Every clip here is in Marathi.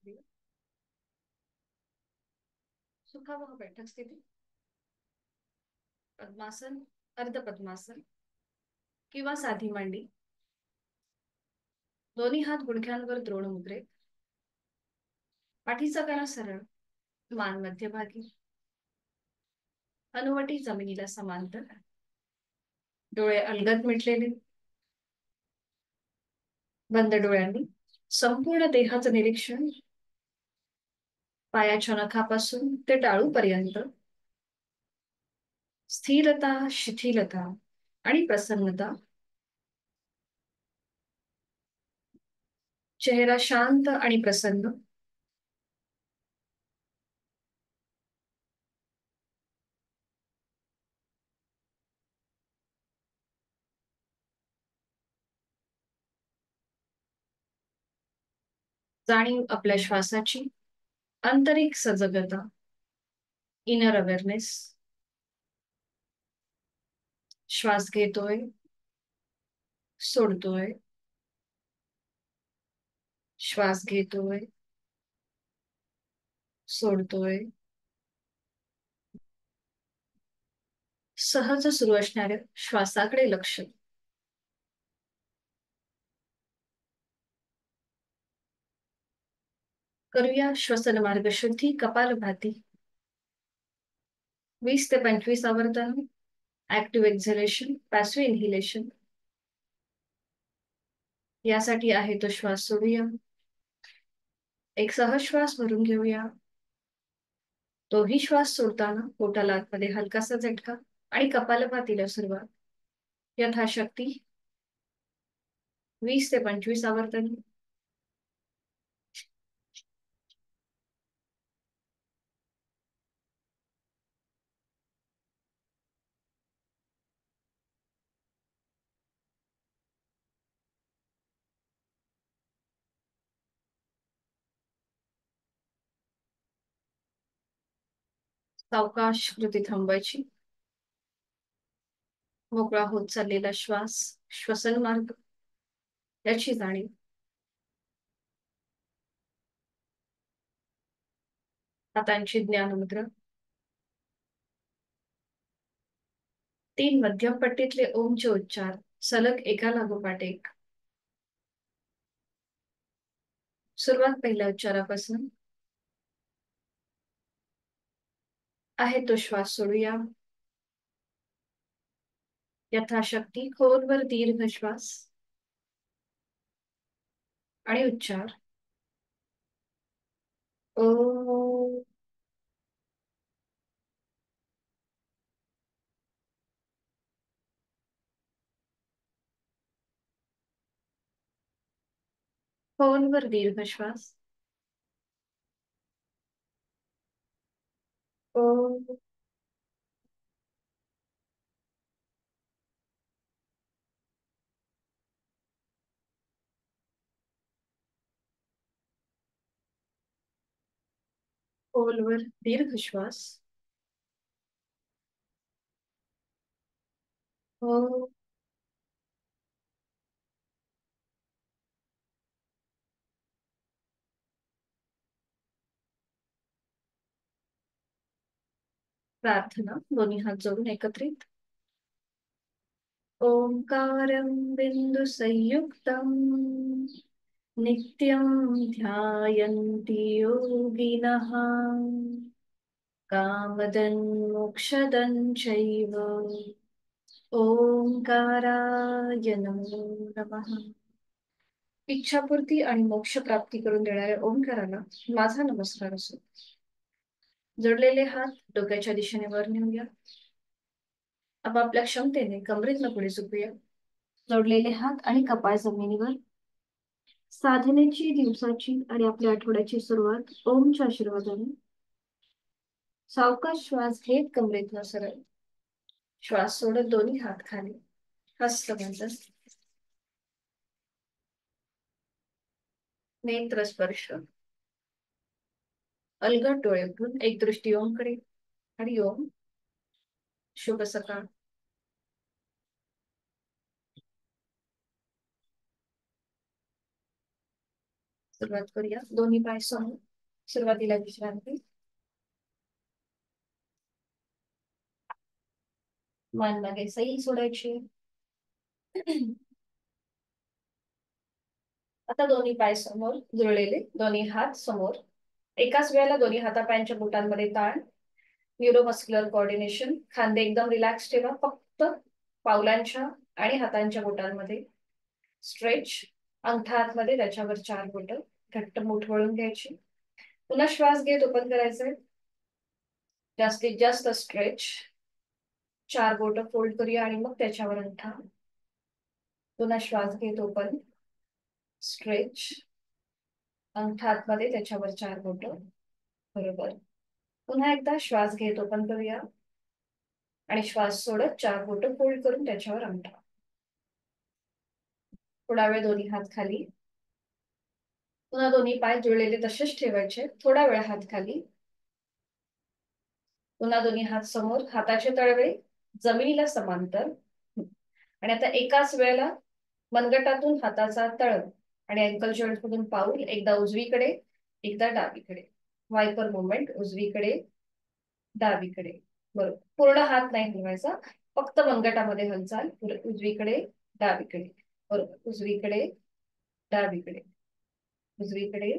सक्रिय सुखावह बैठक स्थिती, पद्मासन, अर्ध पद्मासन किंवा साधी मांडी. दोन्ही हात गुडघ्यांवर द्रोण मुद्रेत. पाठीचा कणा सरळ, मान मध्यभागी, हनुवटी जमिनीला समांतर, डोळे अलगद मिटलेले. बंद डोळ्यांनी संपूर्ण देहाचं निरीक्षण, पायाच्या नखापासून ते टाळूपर्यंत. स्थिरता, शिथिलता आणि प्रसन्नता. चेहरा शांत आणि प्रसन्न. जाणीव आपल्या श्वासाची, आंतरिक सजगता, इनर अवेअरनेस. श्वास घेतोय, सोडतोय, श्वास घेतोय, सोडतोय. सहज सुरू असणाऱ्या श्वासाकडे लक्ष. करूया श्वसन मार्ग शुद्धी कपालभाती. 20 ते 25 आवर्तन. Active exhalation, passive inhalation. यासाठी आहे तो श्वास सोडूया. एक सहज श्वास भरून घेऊया. तोही श्वास सोडताना पोटाला आतमध्ये हलकासा झटका आणि कपालभातीला सुरुवात. यथाशक्ती 20 ते 25 आवर्तन. सावकाश कृती थांबवायची. मोकळा होत चाललेला श्वास, श्वसन मार्ग याची जाणीव. हातांची ज्ञानमुद्रा. 3 मध्यम पट्टीतले ओमचे उच्चार सलग एका लागोपाठ एक. सुरुवात पहिल्या उच्चारापासून. आहे तो श्वास सोडूया. यथाशक्ती खोलवर दीर्घ श्वास आणि उच्चार. ओ. खोलवर दीर्घ श्वास. ओ. खोलवर दीर्घ श्वास. ओ. प्रार्थना दोन्ही हात जोडून एकत्रित. ओंकारं बिंदु संयुक्तम् नित्यं ध्यायन्ति योगिनः कामदं मोक्षदं चैव. ओंकाराय नमो नमः. इच्छापूर्ती आणि मोक्ष प्राप्ती करून देणाऱ्या ओंकाराला माझा नमस्कार असो. जोडलेले हात डोक्याच्या दिशेने वर नेऊया. आपापल्या क्षमतेने कमरेतनं पुढे झुकूया. जोडलेले हात आणि कपाळ जमिनीवर. साधनेची, दिवसाची आणि आपल्या आठवड्याची सुरुवात ओमच्या आशीर्वादाने. सावकाश श्वास घेत कमरेतनं सरळ. श्वास सोडत दोन्ही हात खाली. हस्तबंधन. नेत्र स्पर्श. अलगद डोळे उघडून एक दृष्टी ओमकडे. हरि ओम. शुभ सकाळ. सुरुवात करूया. दोन्ही पाय समोर. सुरुवातीला विश्रांती. मान मागे सैल सोडायची. आता दोन्ही पाय समोर जुळलेले, दोन्ही हात समोर. एकाच वेळेला दोन्ही हातापायांच्या बोटांमध्ये ताण. Neuromuscular coordination. खांदे एकदम रिलॅक्स ठेवा. फक्त पावलांच्या आणि हातांच्या बोटांमध्ये स्ट्रेच. अंगठा आतमध्ये, त्याच्यावर 4 बोट घट्ट मूठ वळून घ्यायची. पुन्हा श्वास घेत ओपन करायचंय. जास्तीत जास्त स्ट्रेच. 4 बोट फोल्ड करूया आणि मग त्याच्यावर अंगठा. पुन्हा श्वास घेत ओपन. स्ट्रेच. अंगठा आतमध्ये, त्याच्यावर 4 बोट. बरोबर. पुन्हा एकदा श्वास घेत ओपन करूया आणि श्वास सोडत 4 बोट फोल्ड करून त्याच्यावर अंगठा. थोडा वेळ दोन्ही हात खाली. पुन्हा दोन्ही पाय जुळलेले तसेच ठेवायचे. थोडा वेळ हात खाली. पुन्हा दोन्ही हात समोर. हाताचे तळवे जमिनीला समांतर. आणि आता एकाच वेळेला मनगटातून हाताचा तळ आणि अँकल जॉईंट मधून पाऊल. एकदा उजवीकडे, एकदा डावीकडे. Viper movement. उजवीकडे, डावीकडे. बरोबर. पूर्ण हात नाही हलवायचा, फक्त मनगटामध्ये हालचाल. उजवीकडे, डावीकडे. बरोबर. उजवीकडे, डावीकडे. उजवीकडे,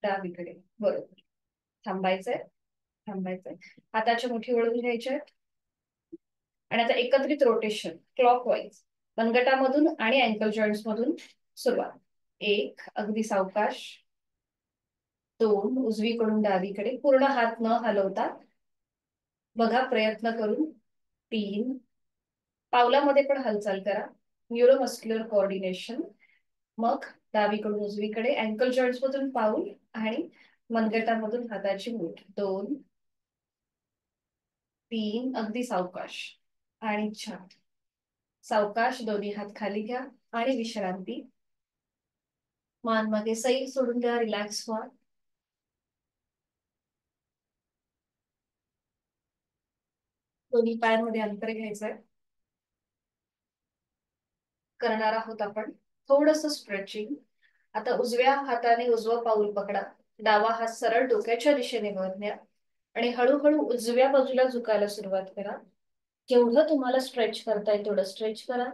डावीकडे. बरोबर. थांबायचंय. थांबायचंय. हाताच्या मुठी वळून घ्यायच्या. आणि आता एकत्रित रोटेशन क्लॉकवाईज. मनगटामधून आणि अँकल जॉईंट्स मधून सुरुवात. 1, अगदी सावकाश. 2, उजवीकडून डावीकडे. पूर्ण हात न हलवता बघा प्रयत्न करून. 3, पावलामध्ये पण हालचाल करा. Neuromuscular coordination. मग डावीकडून उजवीकडे, अँकल जॉईंट्स मधून पाऊल आणि मनगटामधून हाताची मूठ. 2, 3, अगदी सावकाश. आणि 4. सावकाश. दोन्ही हात खाली घ्या आणि विश्रांती. मान मागे सैल सोडून द्या. रिलॅक्स व्हा. दोन्ही पायांमध्ये अंतर घ्यायचंय. करणार आहोत आपण थोडस स्ट्रेचिंग. आता उजव्या हाताने उजवं पाऊल पकडा. डावा हात सरळ डोक्याच्या दिशेने वर न्या आणि हळूहळू उजव्या बाजूला झुकायला सुरुवात करा. जेवढं तुम्हाला स्ट्रेच करता येईल तेवढं स्ट्रेच करा.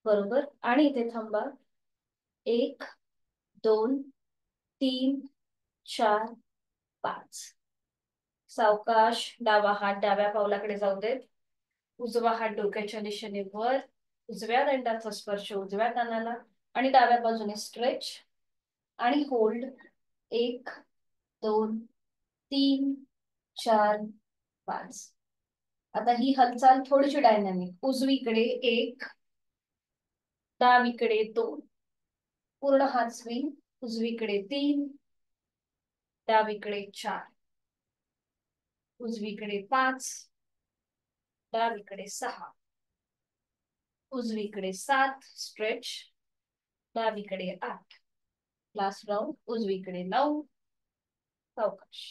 बरोबर. आणि इथे थांबा. 1, 2, 3, 4, 5. सावकाश. डावा हात डाव्या पावलाकडे जाऊ देत. उजवा हात डोक्याच्या दिशेने वर. उजव्या दंडाचा स्पर्श उजव्या कानाला आणि डाव्या बाजूने स्ट्रेच आणि होल्ड. 1, 2, 3, 4, 5. आता ही हालचाल थोडीशी डायनॅमिक. उजवीकडे 1, डावीकडे 2. पूर्ण हात स्विंग. उजवीकडे 3, डावीकडे 4. उजवीकडे 5, डावीकडे 6. उजवीकडे 7, स्ट्रेच. डावीकडे 8. Last round. उजवीकडे 9, सावकाश.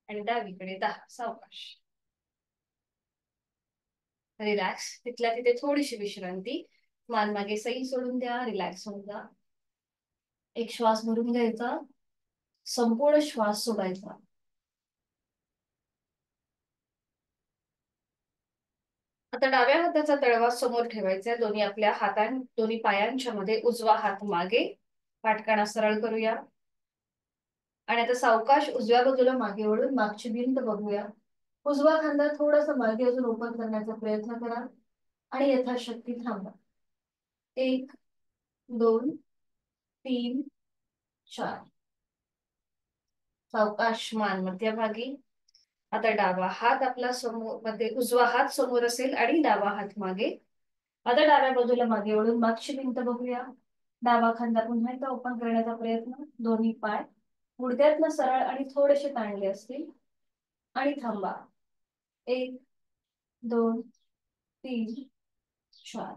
आणि डावीकडे 10, सावकाश. रिलॅक्स. तिथल्या तिथे थोडीशी विश्रांती. मान मागे सैल सोडून द्या. रिलॅक्स होऊन जा. एक श्वास भरून घ्यायचा. संपूर्ण श्वास सोडायचा. आता डाव्या हाताचा तळवा समोर ठेवायचा. दोन्ही आपल्या दोन्ही पायांच्या मध्ये. उजवा हात मागे. पाठकाणा सरळ करूया. आणि आता सावकाश उजव्या बाजूला मागे वळून मागची भिंत बघूया. उजवा खांदा थोडासा मागे अजून ओपन करण्याचा प्रयत्न करा आणि यथाशक्ती थांबा. 1, 2, 3, 4. सावकाश. मान मध्यभागी. आता डावा हात आपला समोर मध्ये, उजवा हात समोर असेल आणि डावा हात मागे. आता डाव्या बाजूला मागे वळून मागची भिंत बघूया. डावा खांदा पुन्हा एकदा ओपन करण्याचा प्रयत्न. दोन्ही पाय गुडघ्यातनं सरळ आणि थोडेसे ताणले असतील आणि थांबा. 1, 2, 3, 4.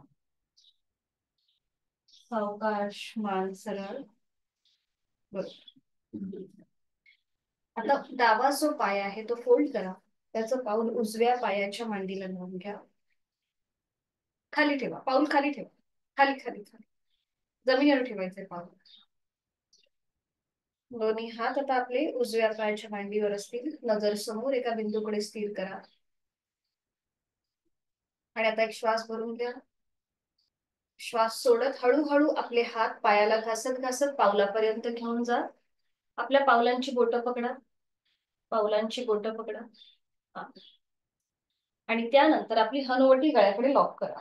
सावकाश. मान सरळ. बरोबर. आता डावा जो पाय आहे तो फोल्ड करा. त्याचं पाऊल उजव्या पायाच्या मांडीला लावून घ्या. खाली ठेवा. पाऊल खाली ठेवा. खाली खाली खाली. जमिनीवर ठेवायचंय पाऊल. दोन्ही हात आता आपले उजव्या पायाच्या मांडीवर असतील. नजर समोर एका बिंदूकडे स्थिर करा. आणि आता एक श्वास भरून घ्या. श्वास सोडत हळूहळू आपले हात पायाला घासत घासत पावलापर्यंत घेऊन जा. आपल्या पावलांची बोटं पकडा. पावलांची बोटं पकडा. आणि त्यानंतर आपली हनुवटी गळ्याकडे लॉक करा.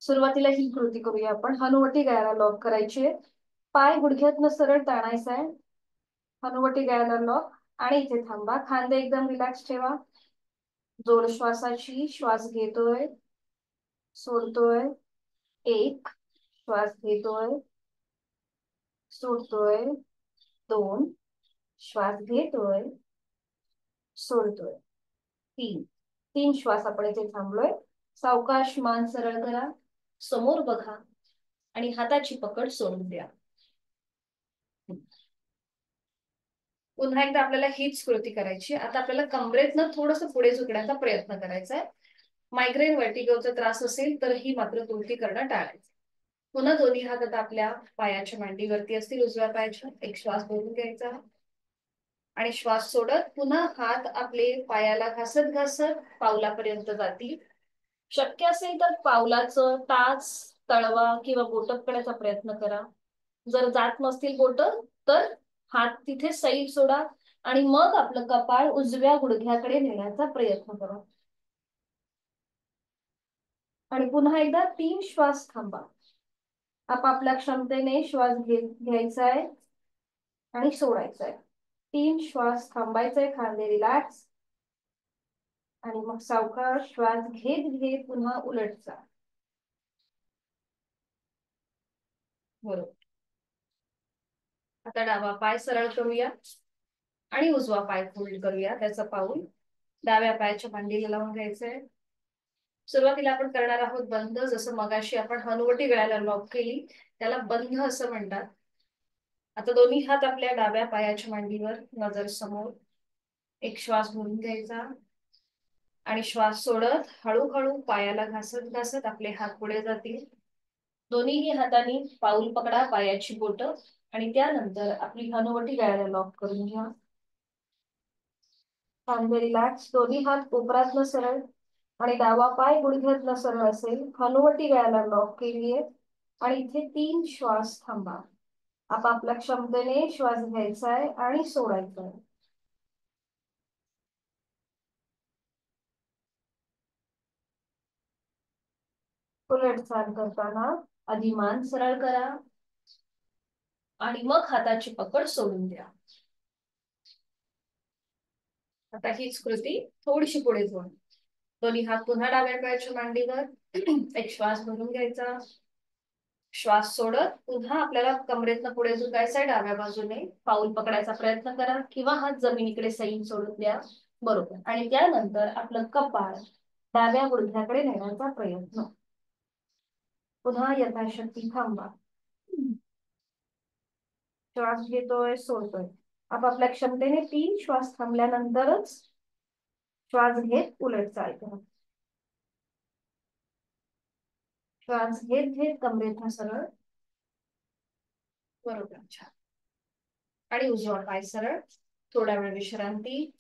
सुरुवातीला ही कृती करूया आपण. हनुवटी गळ्याला लॉक करायची आहे. पाय गुडघ्यातनं सरळ ताणायचा आहे. हनुवटी गळ्याला लॉक. आणि इथे थांबा. खांदे एकदम रिलॅक्स ठेवा. जोर श्वासाची. श्वास घेतोय, सोडतोय. एक श्वास घेतोय, सोडतोय. दोन श्वास घेतोय, सोडतोय. तीन तीन श्वास आपण इथे थांबलोय. सावकाश मान सरळ करा. समोर बघा आणि हाताची पकड सोडून द्या. पुन्हा एकदा आपल्याला हीच कृती करायची. आता आपल्याला कमरेतनं थोडस पुढे झुकण्याचा प्रयत्न करायचा आहे. मायग्रेन वर्टिगोचा त्रास असेल तर ही मात्र कृती करणं टाळायचं. पुन्हा दोन्ही हात आता आपल्या पायाच्या मांडीवरती असतील. उजव्या पायाच्या. एक श्वास भरून घ्यायचा आणि श्वास सोडत पुन्हा हात आपले पायाला घासत घासत पावलापर्यंत जातील. शक्य असेल तर पावलाचं टाच, तळवा किंवा बोट पकडायचा प्रयत्न करा. जर जात नसतील बोट तर हात तिथे सैल सोडा आणि मग आपलं कपाळ उजव्या गुडघ्याकडे नेण्याचा प्रयत्न करा. आणि पुन्हा एकदा 3 श्वास थांबा. आपापल्या क्षमतेने श्वास घ्यायचा आहे आणि सोडायचा आहे. 3 श्वास थांबायचे. खांदे रिलॅक्स. आणि मग सावकाश श्वास घेत घेत पुन्हा उलट जा. बरोबर. आता डावा पाय सरळ करूया आणि उजवा पाय फोल्ड करूया. त्याचं पाऊल डाव्या पायाच्या मांडीला लावून घ्यायचंय. सुरुवातीला आपण करणार आहोत बंद. जसं मगाशी आपण हनुवटी गळ्याला लॉक केली त्याला बंद असं म्हणतात. आता दोन्ही हात आपल्या डाव्या पायाच्या मांडीवर. नजर समोर. एक श्वास भरून घ्यायचा आणि श्वास सोडत हळूहळू पायाला घासत घासत आपले हात पुढे जातील. दोन्हीही हातांनी पाऊल पकडा. पायाची बोट. आणि त्यानंतर आपली हनुवटी गळ्याला लॉक करून घ्या. खांदे रिलॅक्स. दोन्ही हात कोपरातनं सरळ आणि डावा पाय गुडघ्यातनं सरळ असेल. हनुवटी गळ्याला लॉक केलीये आणि इथे 3 श्वास थांबा. आपापल्या क्षमतेने श्वास घ्यायचा आहे आणि सोडायचा आहे. उलट चाल करताना आधी मान सरळ करा आणि मग हाताची पकड सोडून द्या. आता हीच कृती थोडीशी पुढे जोड. दोन्ही हात पुन्हा डाव्या पायाच्या मांडीवर. एक श्वास भरून घ्यायचा. श्वास सोडत पुन्हा आपल्याला कमरेतनं पुढे झुकायचंय. डाव्या बाजूने पाऊल पकडायचा प्रयत्न करा किंवा हात जमिनीकडे सैल सोडून द्या. बरोबर. आणि त्यानंतर आपलं कपाळ डाव्या गुडघ्याकडे नेण्याचा प्रयत्न. पुन्हा यथाशक्ती थांबा. श्वास घेतोय, सोडतोय. आपापल्या क्षमतेने 3 श्वास थांबल्यानंतरच श्वास घेत उलट चाल करा. श्वास घेत घेत कमरेतनं सरळ. बरोबर. छान. आणि उजवा पाय सरळ. थोडा वेळ विश्रांती.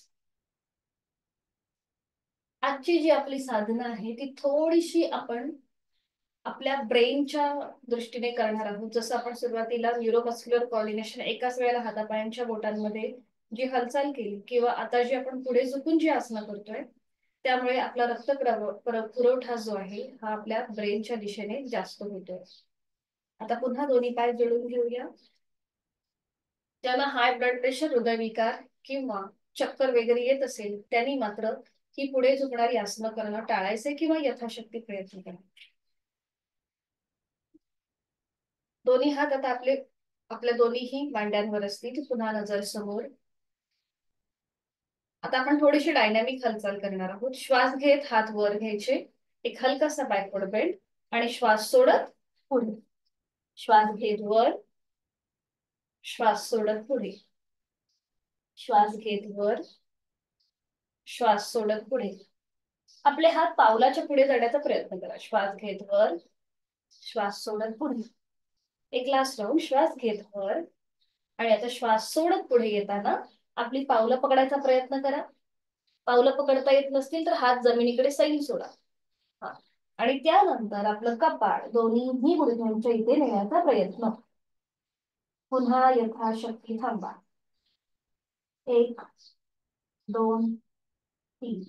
आजची जी आपली साधना आहे ती थोडीशी आपण आपल्या ब्रेनच्या दृष्टीने करणार आहोत. जसं आपण सुरुवातीला न्यूरोमस्क्युलर कोऑर्डिनेशन एकाच वेळेला हातापायांच्या बोटांमध्ये जी हालचाल केली किंवा आता जी आपण पुढे झुकून जी आसनं करतोय त्यामुळे आपला रक्त पुरवठा जो आहे हा आपल्या ब्रेनच्या दिशेने जास्त होतोय. आता पुन्हा दोन्ही पाय जोडून घेऊया. ज्यांना हाय ब्लड प्रेशर, हृदयविकार किंवा चक्कर वगैरे येत असेल त्यांनी मात्र ही पुढे झुकणारी आसनं करणं टाळायचे किंवा यथाशक्ती प्रयत्न करा. दोन्ही हात आता आपल्या दोन्हीही मांड्यांवर असतील. पुन्हा नजर समोर. आता आपण थोडीशी डायनॅमिक हालचाल करणार आहोत. श्वास घेत हात वर घ्यायचे. एक हलकासा बॅकवर्ड बेंड आणि श्वास सोडत पुढे. श्वास घेत वर. श्वास सोडत पुढे. श्वास घेत वर. श्वास सोडत पुढे. आपले हात पावलाच्या पुढे जाण्याचा प्रयत्न करा. श्वास घेत वर. श्वास सोडत पुढे. एक लास्ट राऊंड श्वास घेत वर आणि आता श्वास सोडत पुढे येताना आपली पावलं पकडायचा प्रयत्न करा. पावलं पकडता येत नसतील तर हात जमिनीकडे सैल सोडा. हा. आणि त्यानंतर आपलं कपाळ दोन्ही गुडघ्यांच्या इथे नेण्याचा प्रयत्न. पुन्हा यथाशक्ती थांबा. 1 2 3.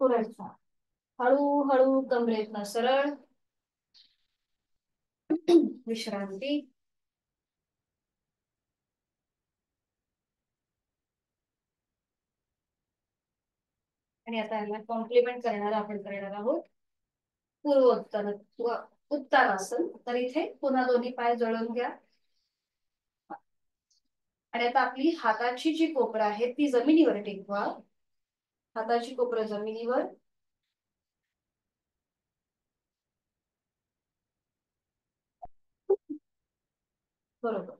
पुढचा. हळूहळू कमरेतनं सरळ. विश्रांती. आणि आता याला कॉम्प्लिमेंट करणार आपण करणार आहोत पूर्वोत्तर उत्तरासन. तर इथे पुन्हा दोन्ही पाय जळून घ्या. आणि आता आपली हाताची जी कोपरं आहे ती जमिनीवर टेकवा. हाताची कोपरं जमिनीवर. बरोबर.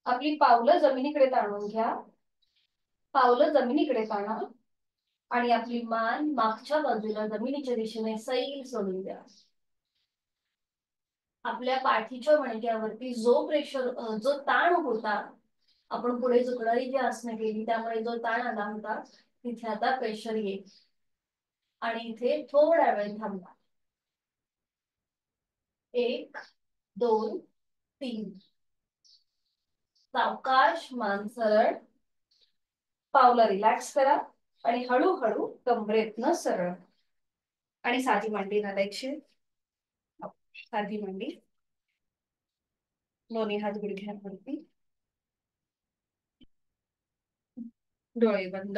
आपली पावलं जमिनीकडे ताणून घ्या. पावलं जमिनीकडे ताणा. आणि आपली मान मागच्या बाजूला जमिनीच्या दिशेने सैल सोडून द्या. आपल्या पाठीच्या मणक्यावरती जो ताण होता, आपण पुढे झुकणारी जी आसनं केली त्यामुळे जो ताण आला होता तिथे आता प्रेशर येईल. आणि इथे थोडा वेळ थांबा. 1 2 3. सावकाश मान सरळ. पावलं रिलॅक्स करा आणि हळूहळू कमरेतनं सरळ. आणि साधी मांडी घालायची. साधी मांडी. दोन्ही हात गुडघ्यांवरती. डोळे बंद.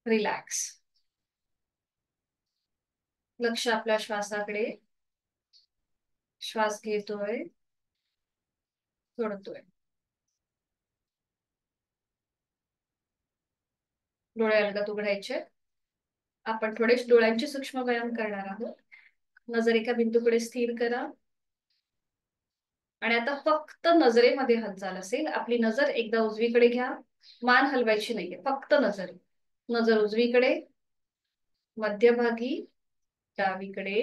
रिलॅक्स. लक्ष आपल्या श्वासाकडे. श्वास घेतोय, सोडतोय. डोळे अलगद उघडायचे. आपण थोडे डोळ्यांचे सूक्ष्म व्यायाम करणार आहोत. नजर एका बिंदूकडे स्थिर करा. आणि आता फक्त नजरेमध्ये हालचाल असेल. आपली नजर एकदा उजवीकडे घ्या. मान हलवायची नाहीये, फक्त नजर. नजर उजवीकडे, मध्यभागी, डावीकडे,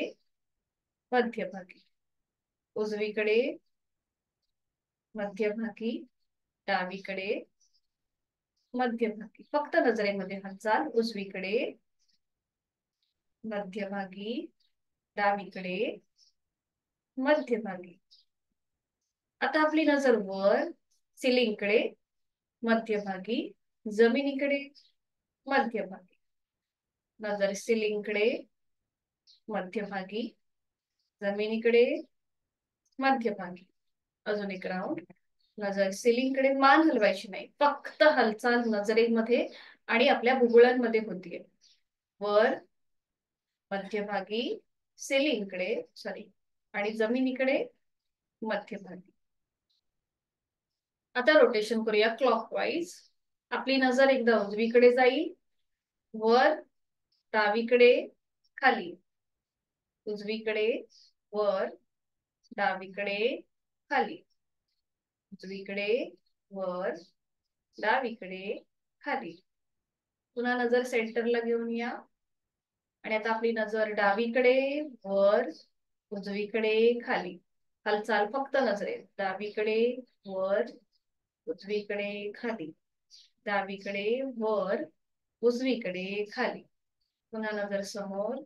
मध्यभागी, उजवीकडे, मध्यभागी, डावीकडे, मध्यभागी. फक्त नजरेमध्ये हालचाल. उजवीकडे, मध्यभागी, डावीकडे, मध्यभागी. आता आपली नजर वर, सिलिंगकडे, मध्यभागी, जमिनीकडे, मध्यभागी. नजर सिलिंगकडे, मध्यभागी, जमिनीकडे, मध्यभागी. अजून एक राऊंड. नजर सिलिंगकडे. मान हलवायची नाही, फक्त हालचाल नजरेमध्ये आणि आपल्या बुबुळांमध्ये होतीये. वर, मध्यभागी, सिलिंगकडे, सॉरी, आणि जमिनीकडे, मध्यभागी. आता रोटेशन करूया क्लॉकवाईज. आपली नजर एकदा उजवीकडे जाईल, वर, डावीकडे, खाली, उजवीकडे, वर, डावीकडे, खाली, उजवीकडे, वर, डावीकडे, खाली. पुन्हा नजर सेंटरला घेऊन या. आणि आता आपली नजर डावीकडे, वर, उजवीकडे, खाली. हालचाल फक्त नजरेत. डावीकडे, वर, उजवीकडे, खाली, डावीकडे, वर, उजवीकडे, खाली. पुन्हा नजर समोर.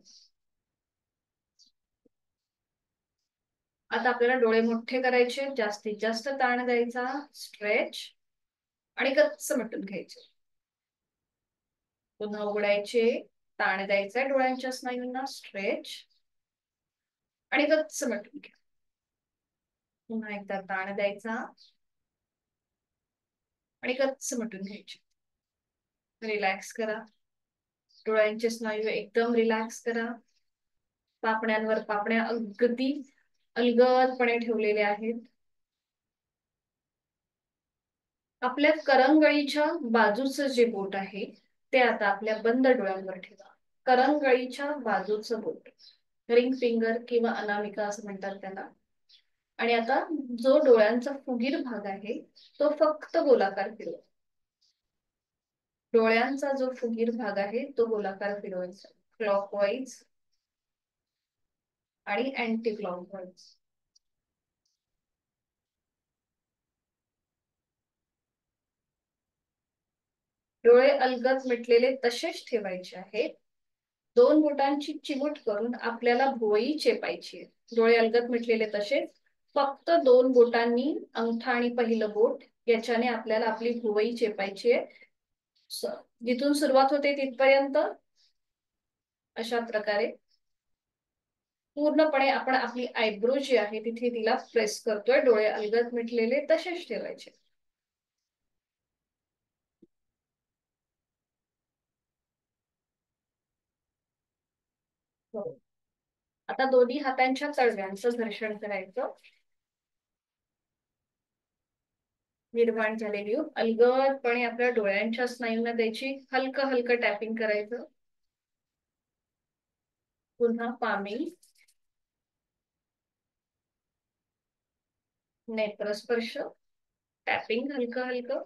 आता आपल्याला डोळे मोठे करायचे. जास्तीत जास्त ताण द्यायचा. स्ट्रेच. आणि गच्च मिटून घ्यायचे. पुन्हा उघडायचे. ताण द्यायचा डोळ्यांच्या स्नायूंना. स्ट्रेच. आणि गच्च मिटून घ्या. पुन्हा एकदा ताण द्यायचा आणि गच्च मिटून घ्यायचे. रिलॅक्स करा. डोळ्यांचे स्नायू एकदम रिलॅक्स करा. पापण्यांवर पापण्या अगदी अलगदपणे ठेवलेले आहेत. आपल्या करंगळीच्या बाजूचं जे बोट आहे ते आता आपल्या बंद डोळ्यांवर ठेवा. करंगळीच्या बाजूचं बोट, रिंग फिंगर किंवा अनामिका असं म्हणतात त्याला. आणि आता जो डोळ्यांचा फुगीर भाग आहे तो फक्त गोलाकार फिरवा. डोळ्यांचा जो फुगीर भाग आहे तो गोलाकार फिरवायचा. क्लॉकवाईज आणि अँटी क्लॉकवाईज. डोळे अलगद मिटलेले तसेच ठेवायचे आहेत. दोन बोटांची चिमूट करून आपल्याला भुवई चेपायची आहे. डोळे अलगद मिटलेले तसेच फक्त दोन बोटांनी अंगठा आणि पहिलं बोट याच्याने आपल्याला आपली भुवई चेपायची आहे. जिथून सुरुवात होते तिथपर्यंत अशा प्रकारे पूर्णपणे आपण आपली आयब्रो जी आहे तिथे तिला प्रेस करतोय. डोळे अलगद मिटलेले तसेच ठेवायचे. हो. आता दोन्ही हातांच्या तळव्यांचं घर्षण करायचं. निर्माण झालेली अलगदपणे आपल्या डोळ्यांच्या स्नायूंना द्यायची. हलकं हलकं टॅपिंग करायचं. पुन्हा पामी, नेत्रस्पर्श, टॅपिंग हलकं हलकं.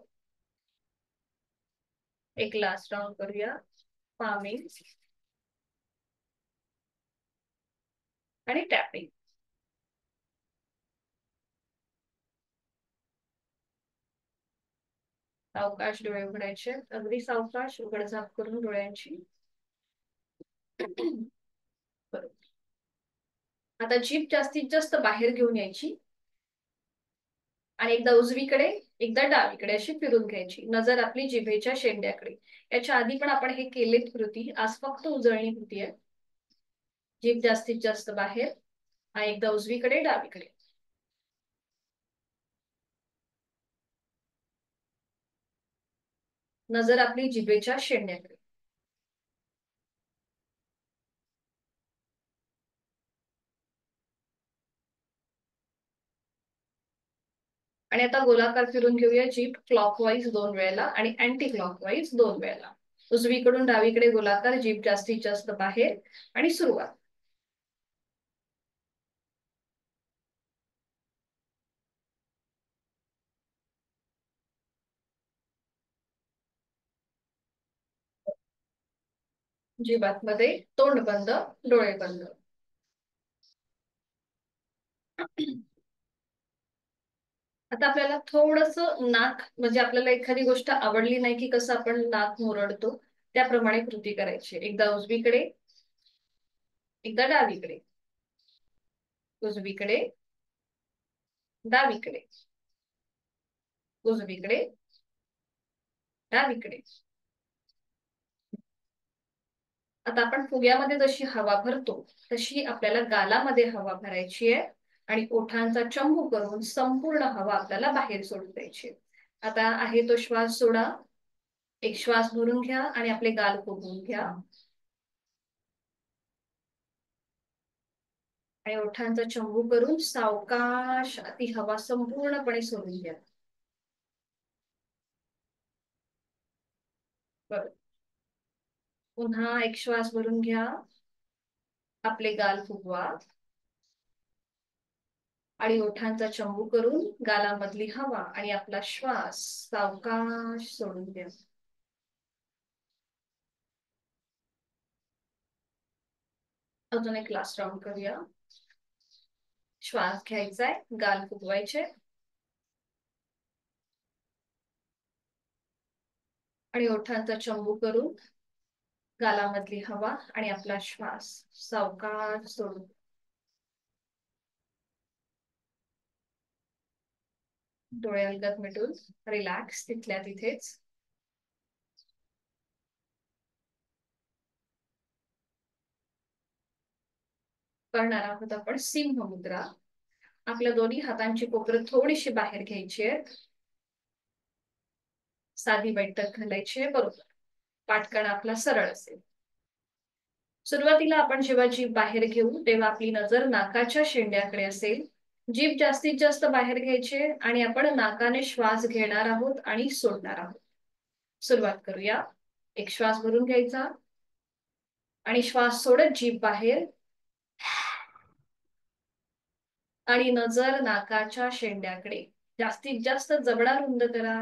एक लास्ट राउंड करूया. पामी आणि टॅपिंग. सावकाश डोळे उघडायचे. अगदी सावकाश उघडझाप करून डोळ्यांची. बरोबर. आता जीभ जास्तीत जास्त बाहेर घेऊन यायची आणि एकदा उजवीकडे एकदा डावीकडे अशी फिरून घ्यायची. नजर आपली जिभेच्या शेंड्याकडे. याच्या आधी पण आपण हे केलेत कृती. आज फक्त उजळणी कृती आहे. जीभ जास्तीत जास्त बाहेर आणि एकदा उजवीकडे डावीकडे. नजर आपली जिभेच्या शेंड्याकडे. आणि आता गोलाकार फिरून घेऊया. जीभ क्लॉकवाईज 2 वेळेला आणि अँटी क्लॉकवाईज 2 वेळेला. उजवीकडून डावीकडे गोलाकार. जीभ जास्तीत जास्त बाहेर आणि सुरुवात. जीभ आतमध्ये, तोंड बंद, डोळे बंद. आता आपल्याला थोडस नाक, म्हणजे आपल्याला एखादी गोष्ट आवडली नाही की कसं आपण नाक मुरडतो त्याप्रमाणे कृती करायची. एकदा उजवीकडे एकदा डावीकडे. उजवीकडे डावीकडे. उजवीकडे डावीकडे. आता आपण फुग्यामध्ये जशी हवा भरतो तशी आपल्याला गालामध्ये हवा भरायची आहे आणि ओठांचा चंबू करून संपूर्ण हवा आपल्याला बाहेर सोडून द्यायची. आता आहे तो श्वास सोडा. एक श्वास भरून घ्या आणि आपले गाल फुगवून घ्या आणि ओठांचा चंबू करून सावकाश ती हवा संपूर्णपणे सोडून द्या. बरोबर. पुन्हा एक श्वास भरून घ्या. आपले गाल फुगवा आणि ओठांचा चंबू करून गालामधली हवा आणि आपला श्वास सावकाश सोडून द्या. अजून एक लास्ट राउंड करूया. श्वास घ्यायचाय, गाल फुगवायचे आणि ओठांचा चंबू करून गालामधली हवा आणि आपला श्वास सावकाश सोडून. डोळे अलगद मिटून रिलॅक्स तिथल्या तिथेच. करणार आहोत आपण सिंह मुद्रा. आपल्या दोन्ही हातांची कोपरं थोडीशी बाहेर घ्यायची आहेत. साधी बैठक घालायची आहे. बरोबर. पाठकणा आपला सरळ असेल. सुरुवातीला आपण जेव्हा जीभ बाहेर घेऊ तेव्हा आपली नजर नाकाच्या शेंड्याकडे असेल. जीभ जास्तीत जास्त बाहेर घ्यायची आणि आपण नाकाने श्वास घेणार आहोत आणि सोडणार आहोत. सुरुवात करूया. एक श्वास भरून घ्यायचा आणि श्वास सोडत जीभ बाहेर आणि नजर नाकाच्या शेंड्याकडे. जास्तीत जास्त जबडा रुंद करा.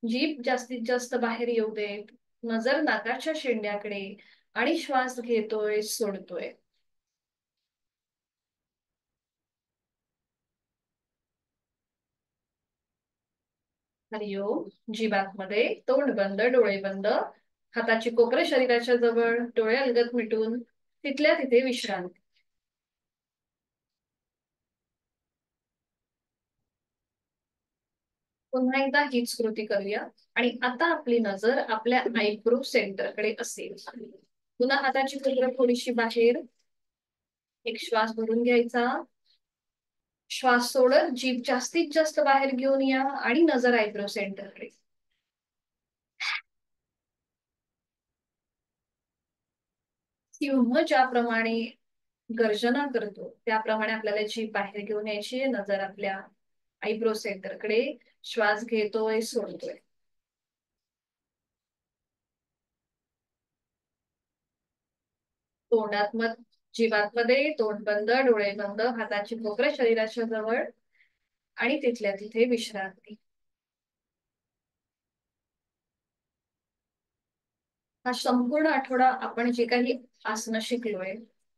जीभ जास्तीत जास्त बाहेर येऊ देत. नजर नाकाच्या शेंड्याकडे आणि श्वास घेतोय सोडतोय. हरिओम. जीवातमध्ये तोंड बंद, डोळे बंद, हाताची कोपरे शरीराच्या जवळ, डोळे अलगद मिटून तिथल्या तिथे विश्रांती. पुन्हा एकदा हीच कृती करूया. आणि आता आपली नजर आपल्या आयब्रो सेंटरकडे असेल. पुन्हा हाताची कोपरं थोडीशी बाहेर. एक श्वास भरून घ्यायचा. श्वास सोडत जीभ जास्तीत जास्त बाहेर घेऊन या आणि नजर आयब्रो सेंटरकडे. सिंह ज्याप्रमाणे गर्जना करतो त्याप्रमाणे आपल्याला जीभ बाहेर घेऊन यायची. नजर आपल्या आयब्रो सेंटरकडे. श्वास घेतोय, सोडतोय. तोंडात जीवातमध्ये तोंड बंद, डोळे बंद, हाताची कोपरे शरीराच्या जवळ आणि तिथल्या तिथे विश्रांती. हा संपूर्ण आठवडा आपण जे काही आसनं शिकलोय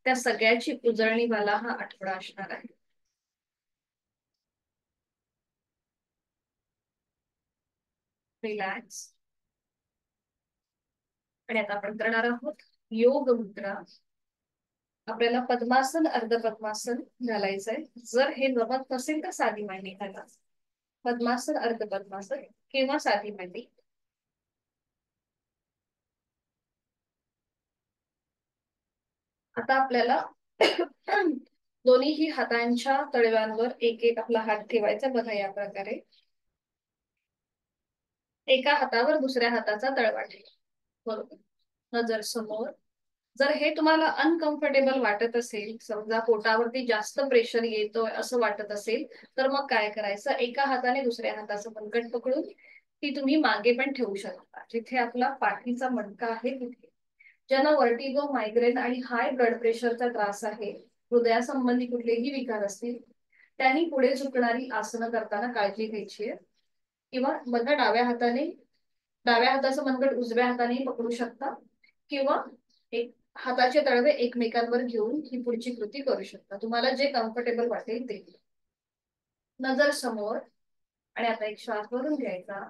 त्या सगळ्याची उजळणीवाला हा आठवडा असणार आहे. रिलॅक्स. आणि आता आपण करणार आहोत योग मुद्रा. आपल्याला पद्मासन, अर्ध पद्मासन घालायचंय. जर हे जमत नसेल तर साधी मांडी घाला. पद्मासन, अर्ध पद्मासन किंवा साधी मांडी. आता आपल्याला दोन्हीही हातांच्या तळव्यांवर एक एक आपला हात ठेवायचा. बघा या प्रकारे. एका हातावर दुसऱ्या हाताचा तळवा ठेवा. बरोबर. नजर समोर. जर हे तुम्हाला अनकम्फर्टेबल वाटत असेल, समजा पोटावरती जास्त प्रेशर येतोय असं वाटत असेल, तर मग काय करायचं, एका हाताने दुसऱ्या हाताचं मनगट पकडून ती तुम्ही मागे पण ठेवू शकता, जिथे आपला पाठीचा मणका आहे तिथे. ज्यांना वर्टिगो, मायग्रेन आणि हाय ब्लड प्रेशरचा त्रास आहे, हृदयासंबंधी कुठलेही विकार असतील, त्यांनी पुढे झुकणारी आसनं करताना काळजी घ्यायची आहे. किंवा बघा डाव्या हाताचं मनगट उजव्या हाताने पकडू शकता किंवा एक हाताचे तळवे एकमेकांवर घेऊन ही पुढची कृती करू शकता. तुम्हाला जे कम्फर्टेबल वाटेल ते. नजर समोर. आणि आता एक श्वास भरून घ्यायचा.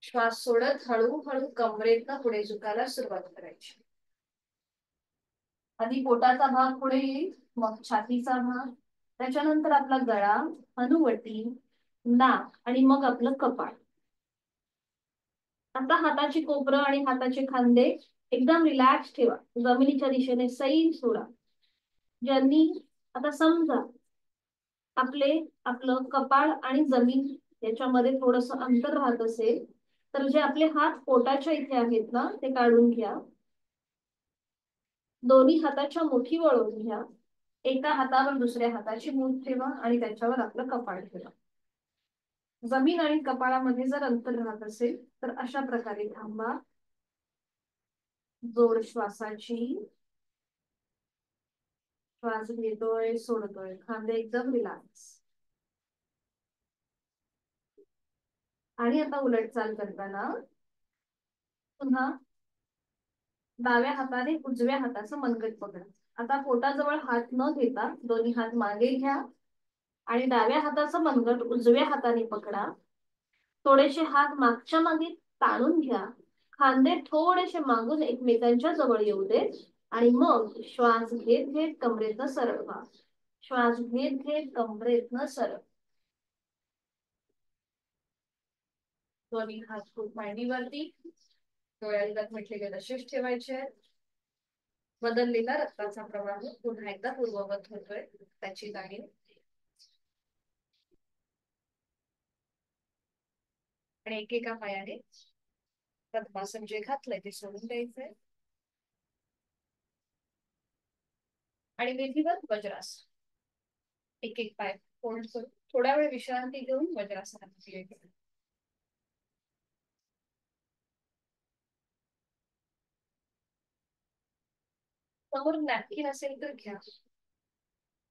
श्वास सोडत हळूहळू कमरेतनं पुढे झुकायला सुरुवात करायची. आधी पोटाचा भाग पुढे येईल, मग छातीचा भाग, त्याच्यानंतर आपला गळा, हनुवटी, नाक आणि मग आपलं कपाळ. आता हाताची कोपरं आणि हाताचे खांदे एकदम रिलॅक्स ठेवा. जमिनीच्या दिशेने सैल सोडा. ज्यांनी आता समजा आपलं कपाळ आणि जमीन याच्यामध्ये थोडस अंतर राहत असेल, तर जे आपले हात पोटाच्या इथे आहेत ना ते काढून घ्या. दोन्ही हाताच्या मुठी वळवून घ्या. एका हातावर दुसऱ्या हाताची मूठ ठेवा आणि त्याच्यावर आपलं कपाळ ठेवा. जमीन आणि कपाळामध्ये जर अंतर राहत असेल तर अशा प्रकारे थांबा. जोड श्वासाची. श्वास घेतोय, सोडतोय. खांदे एकदम रिलॅक्स. आणि आता उलट चाल करताना पुन्हा डाव्या हाताने उजव्या हाताचं मनगट पकडा. आता पोटाजवळ हात न घेता दोन्ही हात मागे घ्या आणि डाव्या हाताचं मनगट उजव्या हाताने पकडा. थोडेसे हात मागच्या मागे ताणून घ्या. खांदे थोडेसे मागून एकमेकांच्या जवळ येऊ दे आणि मग श्वास घेत घेत कमरेतनं सरळ व्हा. श्वास घेत घेत कमरेतनं सरळ. दोन्ही हात खूप मांडीवरती. डोळ्यात म्हटले तसेच ठेवायचे. बदललेला रक्ताचा प्रवाह पुन्हा एकदा पूर्ववत होतोय त्याची जाणीव. आणि एकेका पायाने पद्मासन जे घातलंय ते सोडून द्यायचंय. आणि विधिवत वज्रासन. एक एक पाय फोल्ड करून थोडा वेळ विश्रांती घेऊन वज्रासनात. समोर नॅपकिन असेल तर घ्या.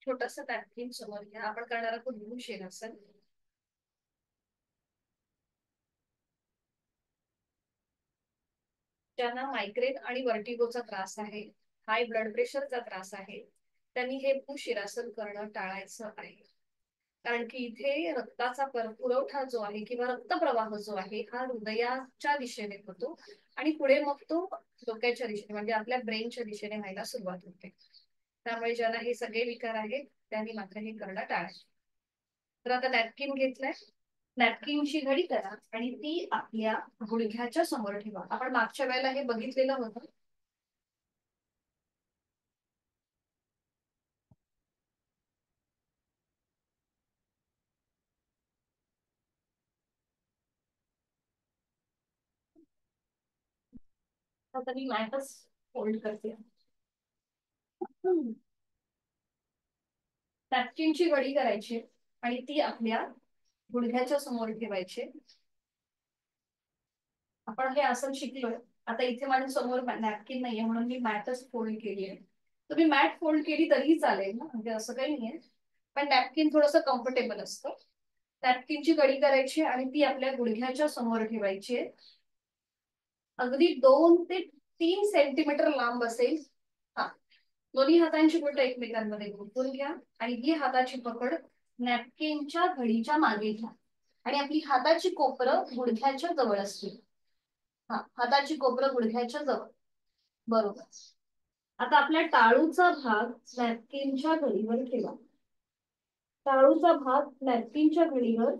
छोटस नॅपकिन समोर घ्या. आपण करणारा तो भुजंगासन. ज्यांना मायग्रेन आणि वर्टिगोचा त्रास आहे, हाय ब्लड प्रेशरचा त्रास आहे, त्यांनी हे भूशिरासन करणं टाळायचं आहे. कारण की इथे रक्ताचा पुरवठा जो आहे किंवा रक्तप्रवाह जो आहे हा हृदयाच्या दिशेने होतो आणि पुढे मग तो डोक्याच्या दिशेने म्हणजे आपल्या ब्रेनच्या दिशेने व्हायला सुरुवात होते. त्यामुळे ज्यांना हे सगळे विकार आहेत त्यांनी मात्र हे करणं टाळायचे. तर आता नॅपकिन घेतलंय. नॅपकिनची घडी करा आणि ती आपल्या गुडघ्याच्या समोर ठेवा. आपण मागच्या वेळेला हे बघितलेलं होतं. आता मी मॅटच फोल्ड करते. नॅपकिनची घडी करायची आणि ती आपल्या गुडघ्याच्या समोर ठेवायची. आपण हे असं शिकलोय. आता इथे माझ्या समोर नॅपकिन नाहीये म्हणून मी मॅटच फोल्ड केली आहे. तुम्ही मॅट फोल्ड केली तरीही चालेल ना, म्हणजे असं काही नाहीये. पण नॅपकिन थोडंसं कम्फर्टेबल असतं. नॅपकिनची घडी करायची आणि ती आपल्या गुडघ्याच्या समोर ठेवायची. अगदी 2 ते 3 सेंटीमीटर लांब असेल. हा, दोन्ही हातांची बोटं एकमेकांमध्ये गुंतवून घ्या आणि ही हाताची पकड नॅपकिनच्या घडीच्या मागे घ्या आणि आपली हाताची कोपरं गुडघ्याच्या जवळ असतील. हा, हाताची कोपरं गुडघ्याच्या जवळ. बरोबर. आता आपल्या टाळूचा भाग नॅपकिनच्या घडीवर ठेवा. टाळूचा भाग नॅपकिनच्या घडीवर.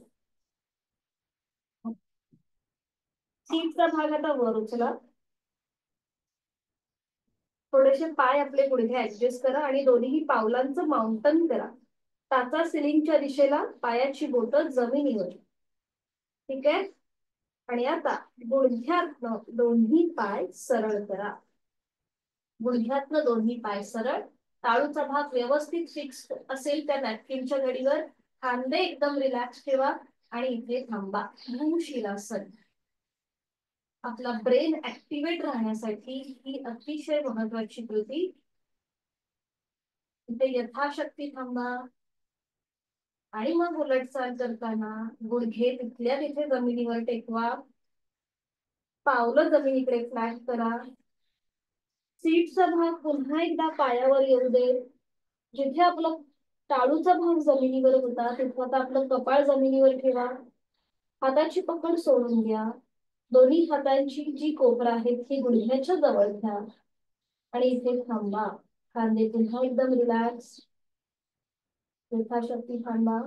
सीटचा भाग आता वर उचला. थोडेसे पाय आपले गुडघे ऍडजस्ट करा आणि दोन्ही पावलांचं माउंटन करा. टाचा सिलिंगच्या दिशेला पायाची बोटं जमिनीवर. ठीक आहे. आणि आता गुडघ्यातनं दोन्ही पाय सरळ करा. गुडघ्यातनं दोन्ही पाय सरळ. टाळूचा भाग व्यवस्थित फिक्स असेल त्या नॅपकिनच्या घडीवर. खांदे एकदम रिलॅक्स ठेवा आणि इथे थांबा. भूशिरासन. आपला ब्रेन ऍक्टिव्हेट राहण्यासाठी ही अतिशय महत्वाची कृती. इथे यथाशक्ती थांबा आणि मग उलटचाल करताना गुडघे तिथल्या तिथे जमिनीवर टेकवा. पावलं जमिनीकडे फ्लॅट करा. सीटचा भाग पुन्हा एकदा पायावर येऊ दे. जिथे आपला टाळूचा भाग जमिनीवर होता तिथे आता आपलं कपाळ जमिनीवर ठेवा. हाताची पकड सोडून घ्या. दोन्ही हातांची जी कोपरं आहेत ती गुडघ्याच्या जवळ घ्या आणि इथे थांबा. खांदे पुन्हा एकदम रिलॅक्स. यथाशक्ती थांबा.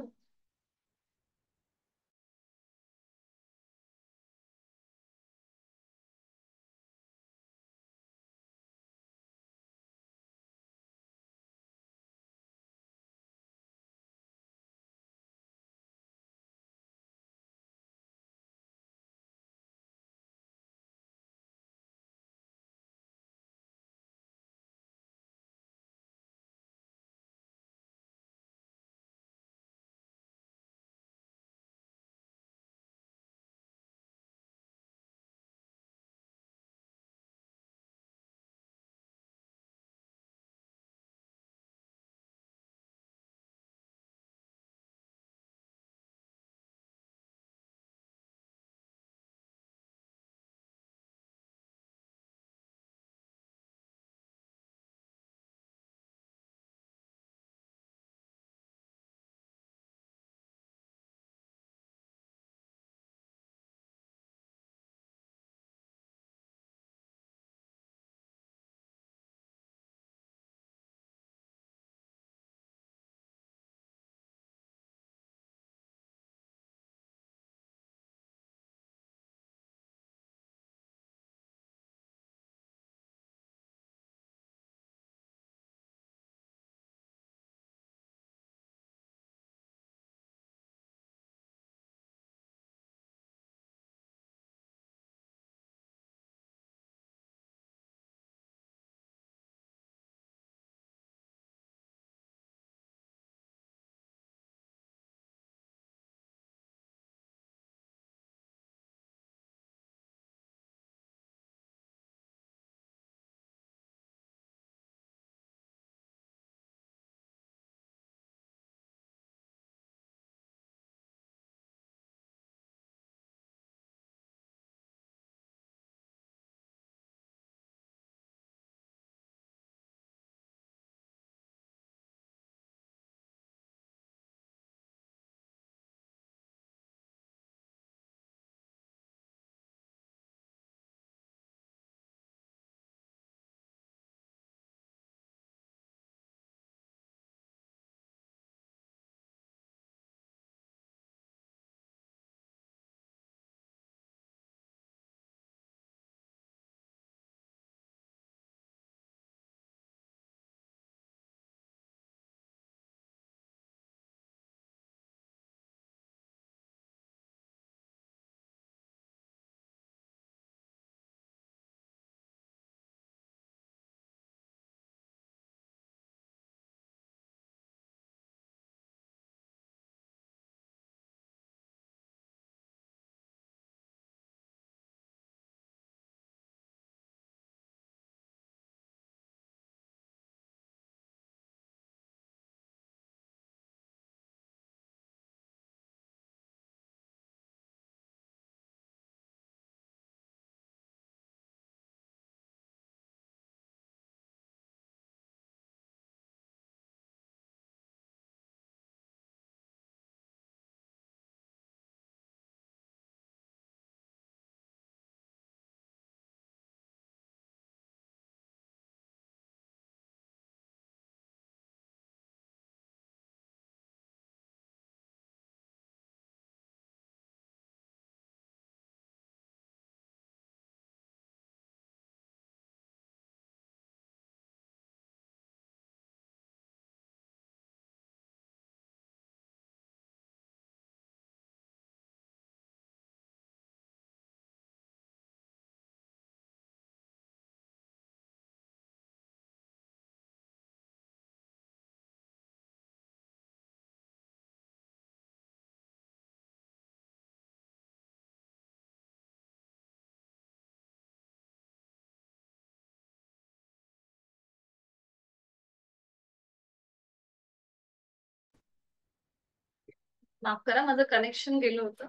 माफ करा, माझं कनेक्शन गेलं होतं.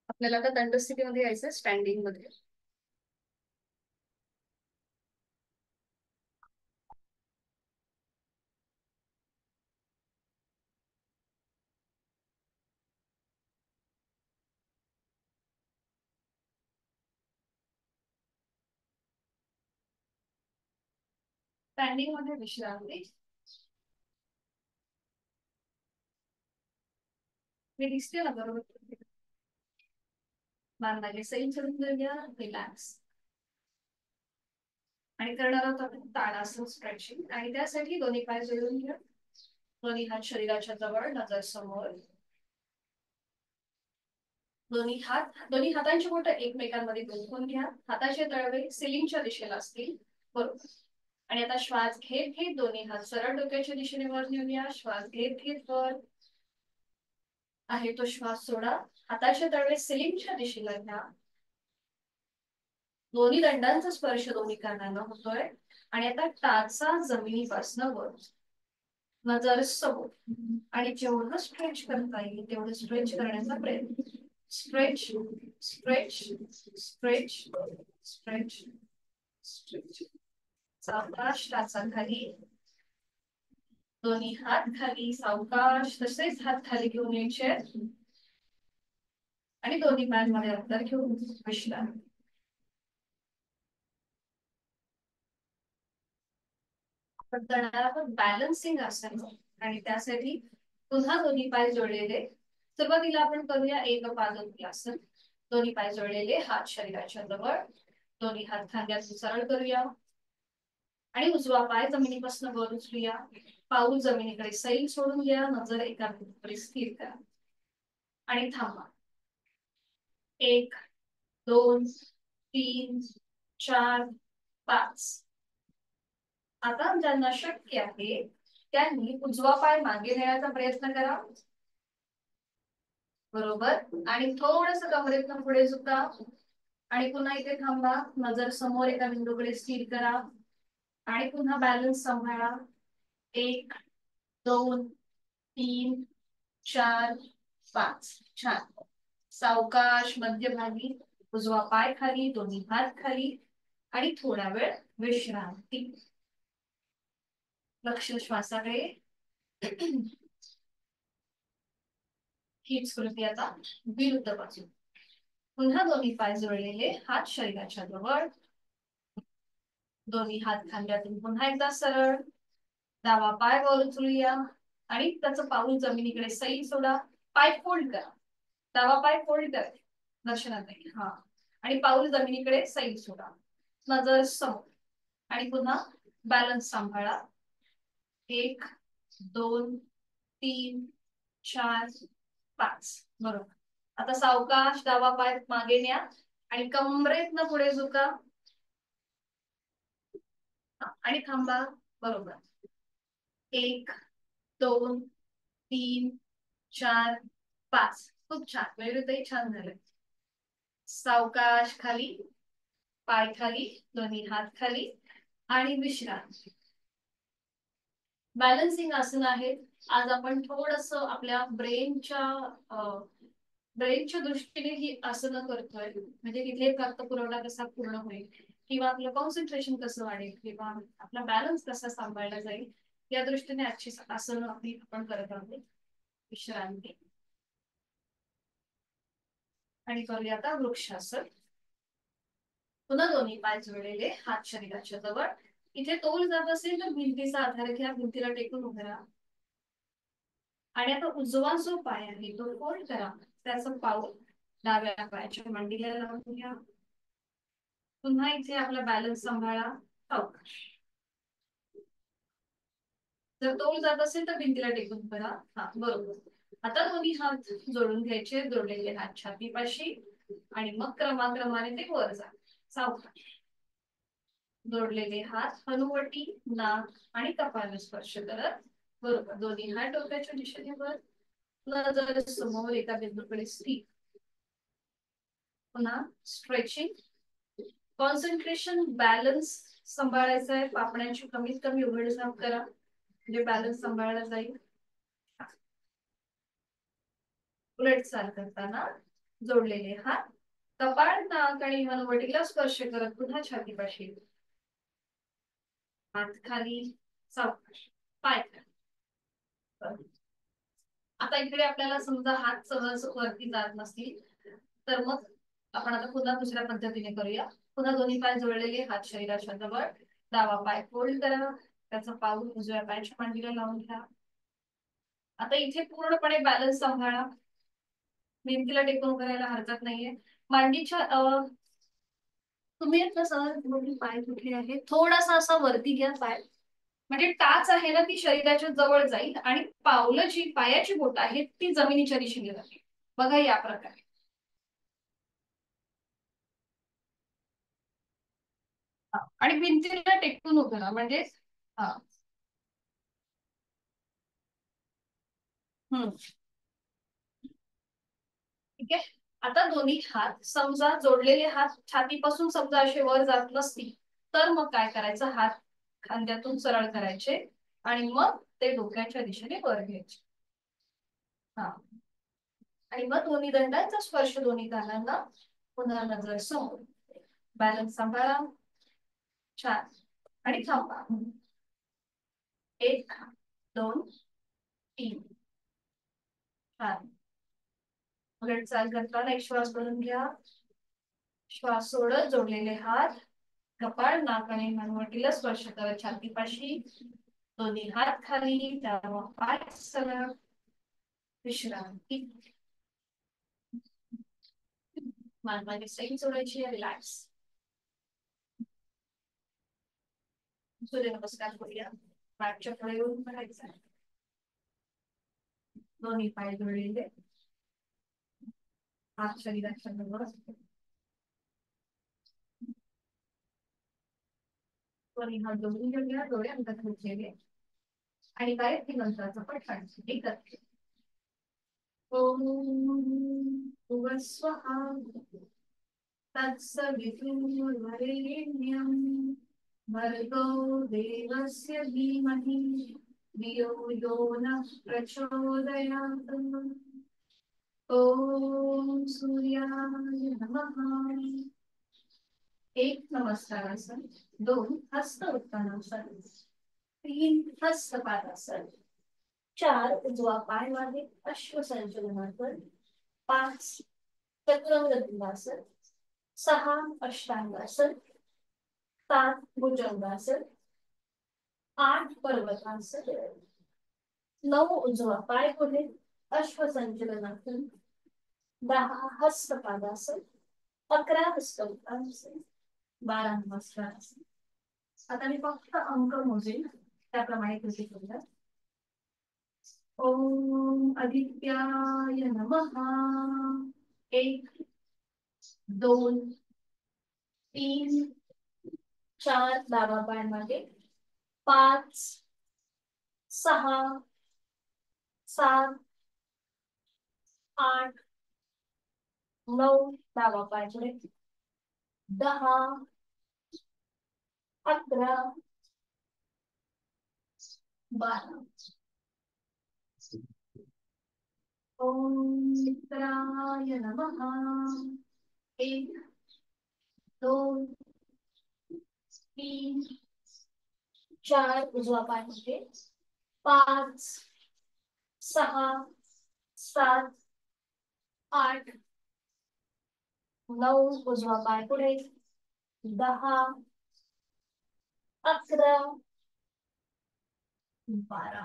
आपल्याला आता दंडस्थितीमध्ये यायचं, स्टँडिंग मध्ये. स्टँडिंग मध्ये विश्रांती. मी दिसते ना बरोबर? मान मागे सैल चढून घेऊया, रिलॅक्स. आणि करणार आहोत आपण ताडासन स्ट्रेचिंग. आणि त्यासाठी दोन्ही पाय जोडून घ्या, दोन्ही हात शरीराच्या जवळ, नजर समोर. दोन्ही हातांची बोटं एकमेकांमध्ये गुंफून घ्या. हाताचे तळवे सिलिंगच्या दिशेला असतील. बरोबर. आणि आता श्वास घेत घेत दोन्ही हात सरळ डोक्याच्या दिशेने वर नेऊया. श्वास घेत घेत वर आहे तो श्वास सोडा. हाताचे तळवे सिलिंगच्या दिशेला घ्या. दोन्ही दंडांचा स्पर्श दोन्ही कानांना होतोय. आणि आता टाचा जमिनीपासून वर, नजर समोर. आणि जेवढं स्ट्रेच करता येईल तेवढं स्ट्रेच करण्याचा प्रयत्न. Stretch stretch stretch stretch stretch. सावकाश टाचा खाली, दोन्ही हात खाली, सावकाश तसेच हात खाली घेऊन यायचे. आणि दोन्ही पायांमध्ये अंतर घेऊन विश्रांती. आपण बॅलन्सिंग आसन. आणि त्यासाठी पुन्हा दोन्ही पाय जोडलेले. सुरुवातीला आपण करूया एक पादोत्तासन. दोन्ही पाय जोडलेले, हात शरीराच्या जवळ, दोन्ही हात खांद्यात सरळ करूया. आणि उजवा पाय जमिनीपासून वर उचलूया. पाऊल जमिनीकडे सैल सोडून घ्या, नजर एका बिंदूकडे स्थिर करा. आणि थांबा. 1 2 3 4 5. आता ज्यांना शक्य आहे त्यांनी उजवा पाय मागे नेण्याचा प्रयत्न करा. बरोबर. आणि थोडस कमरेतनं पुढे झुका. आणि पुन्हा इथे थांबा, नजर समोर एका बिंदूकडे स्थिर करा. आणि पुन्हा बॅलन्स सांभाळा. 1 2 3 4 5. छान. सावकाश मध्यभागी, उजवा पाय खाली, दोन्ही हात खाली. आणि थोडा वेळ विश्रांती. लक्ष श्वासाकडे. हीच कृती आता विरुद्ध बाजू. पुन्हा दोन्ही पाय जोडलेले, हात शरीराच्या जवळ, दोन्ही हात खांद्यातून पुन्हा एकदा सरळ. डावा पाय वर उचलूया. आणि त्याचं पाऊल जमिनीकडे सैल सोडा. पाय फोल्ड करा. डावा पाय फोल्ड करा, दर्शनात नाही. हा. आणि पाऊल जमिनीकडे सैल सोडा, नजर समोर. आणि पुन्हा बॅलन्स सांभाळा. 1 2 3 4 5. बरोबर. आता सावकाश डावा पाय मागे न्या. आणि कमरेतनं पुढे झुका. आणि थांबा. बरोबर. 1 2 3 4 5. खूप छान. वेळेतही छान झालंय. सावकाश खाली, पाय खाली, दोन्ही हात खाली. आणि विश्रांती. बॅलन्सिंग आसन आहे. आज आपण थोडस आपल्या ब्रेनच्या दृष्टीने ही आसनं करतोय. म्हणजे तिथे रक्त पुरवठा कसा पूर्ण होईल, किंवा आपलं कॉन्सन्ट्रेशन कसं वाढेल, किंवा आपला बॅलन्स कसा सांभाळला जाईल, या दृष्टीने आजची आसनं आपण करत आहोत. विश्रांती. आणि करूया आता वृक्षासन. पुन्हा दोन्ही पाय जोडलेले, हात शरीराच्या जवळ. इथे तोल जात असेल तर भिंतीचा आधार घ्या, भिंतीला टेकून उभे राहा. आणि आता उजवा जो पाय आहे तो फोल्ड करा. त्याचं पाऊल डाव्या पायाच्या मांडीला लावून घ्या. पुन्हा इथे आपला बॅलन्स सांभाळा. सावकाश. जर तोल जात असेल तर भिंतीला टेकून करा. हा, बरोबर. आता दोन्ही हात जोडून घ्यायचे, जोडलेले हात छातीपाशी. आणि मग क्रमाक्रमाने ते वर जा. सावकाश. जोडलेले हात हनुवटी, नाक आणि कपाळाला स्पर्श करत. बरोबर. दोन्ही हात डोक्याच्या दिशेने वर, नजर समोर एका बिंदूकडे स्थिर. पुन्हा स्ट्रेचिंग. कॉन्सन्ट्रेशन, बॅलन्स सांभाळायचं आहे. पापण्यांची कमीत कमी उघडझाप करा म्हणजे बॅलन्स सांभाळला जाईल. उलट चाल करताना जोडलेले हात कपाळ, नाक आणि मनवटीला स्पर्श करत पुन्हा छातीपाशी. हात खाली, सावकाश पाय खाली. आता इकडे आपल्याला समजा हात सहज वरती जात नसतील तर मग आपण आता पुन्हा दुसऱ्या पद्धतीने करूया. पुन्हा दोन्ही पाय जोडलेले, हात शरीराच्या जवळ, डावा पाय फोल्ड करा, त्याचा पाऊल उजव्या पायाच्या मांडीला लावून घ्या. आता इथे पूर्णपणे बॅलन्स सांभाळा. भिंतीला टेकून करायला हरकत नाहीये. मांडीच्या तुम्ही आता सहज पाय कुठे आहे थोडासा असा वरती घ्या पाय, म्हणजे टाच आहे ना ती शरीराच्या जवळ जाईल आणि पावलं जी पायाची बोट आहेत ती जमिनीच्या दिशेने जातील. बघा या प्रकारे. आणि भिंतीला टेकून उभं राहा म्हणजे हा. ठीक आहे. आता दोन्ही हात समजा जोडलेले हात छातीपासून समजा असे वर जात नसतील तर मग काय करायचं, हात खांद्यातून सरळ करायचे आणि मग ते डोक्याच्या दिशेने वर घ्यायचे. हा. आणि मग दोन्ही दंडांचा स्पर्श दोन्ही कानांना, पुन्हा नजर समोर. बॅलन्स सांभाळा. छान. आणि थांबा. 1 2 3. छान. उलट चाल करताना एक श्वास भरून घ्या. श्वास सोडत जोडलेले हात कपाळ, नाक आणि मनवटीला स्पर्श करत छातीपाशी. दोन्ही हात खाली, डावा पाय सरळ. विश्रांती. मान मागे सही सोडायची. रिलॅक्स. सूर्यनमस्कार करूया. मॅटच्या पुढे येऊन करायचा. दोन्ही पाय जोडलेले, हात शरीराच्या जवळ. दोन्ही हात जोडून घेऊया, डोळे अंगात घेतलेले आणि गायत्री मंत्राचा पठण एकत्र. ओम भुवस्वहा तत्सवितुर्वरेण्यं भर्गो देवस्य धीमहि धियो यो नः प्रचोदयात्. ओम सूर्याय नमः. 1 नमस्कारासन, 2 हस्त उत्तानासन, 3 हस्तपादासन, 4 उजवा पाय मागे अश्वसंचलनासन, 5 चक्रवृत्तासन, 6 अष्टांगासन, 7 भुजंगासन, 8 पर्वतासन, 9 उजवा पाय पुढे अश्वसंचलनासन, 10 हस्तपादासन, 11 हस्त उत्तानासन, 12 नमस्कारासन. आता मी फक्त अंक मोजेल त्याप्रमाणे कृती करूया. ओम आदित्याय नमः. 1 2 3 4 डावा पाय मागे, 5 6 7 8 9 डावा पाय पुढे, 10 11 12. ओम मित्राय नमः. 1 2 3 4 उजवा पाय पुढे, 5 6 7 8 9 उजवा पाय पुढे, 10 11 12.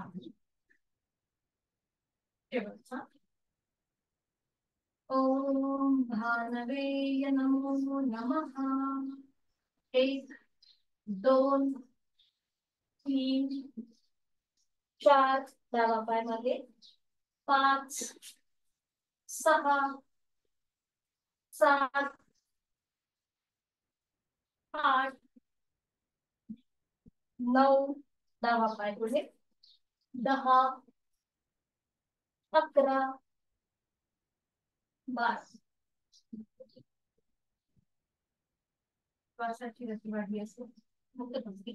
शेवटचा. ओम भानवे नमो नमः. 1 2 3 4 डावा पाय मागे, 5 6 7 8 9 डावा पाय पुढे, 10 11 12. श्वासाची गती वाढली असेल मुक्त बसली.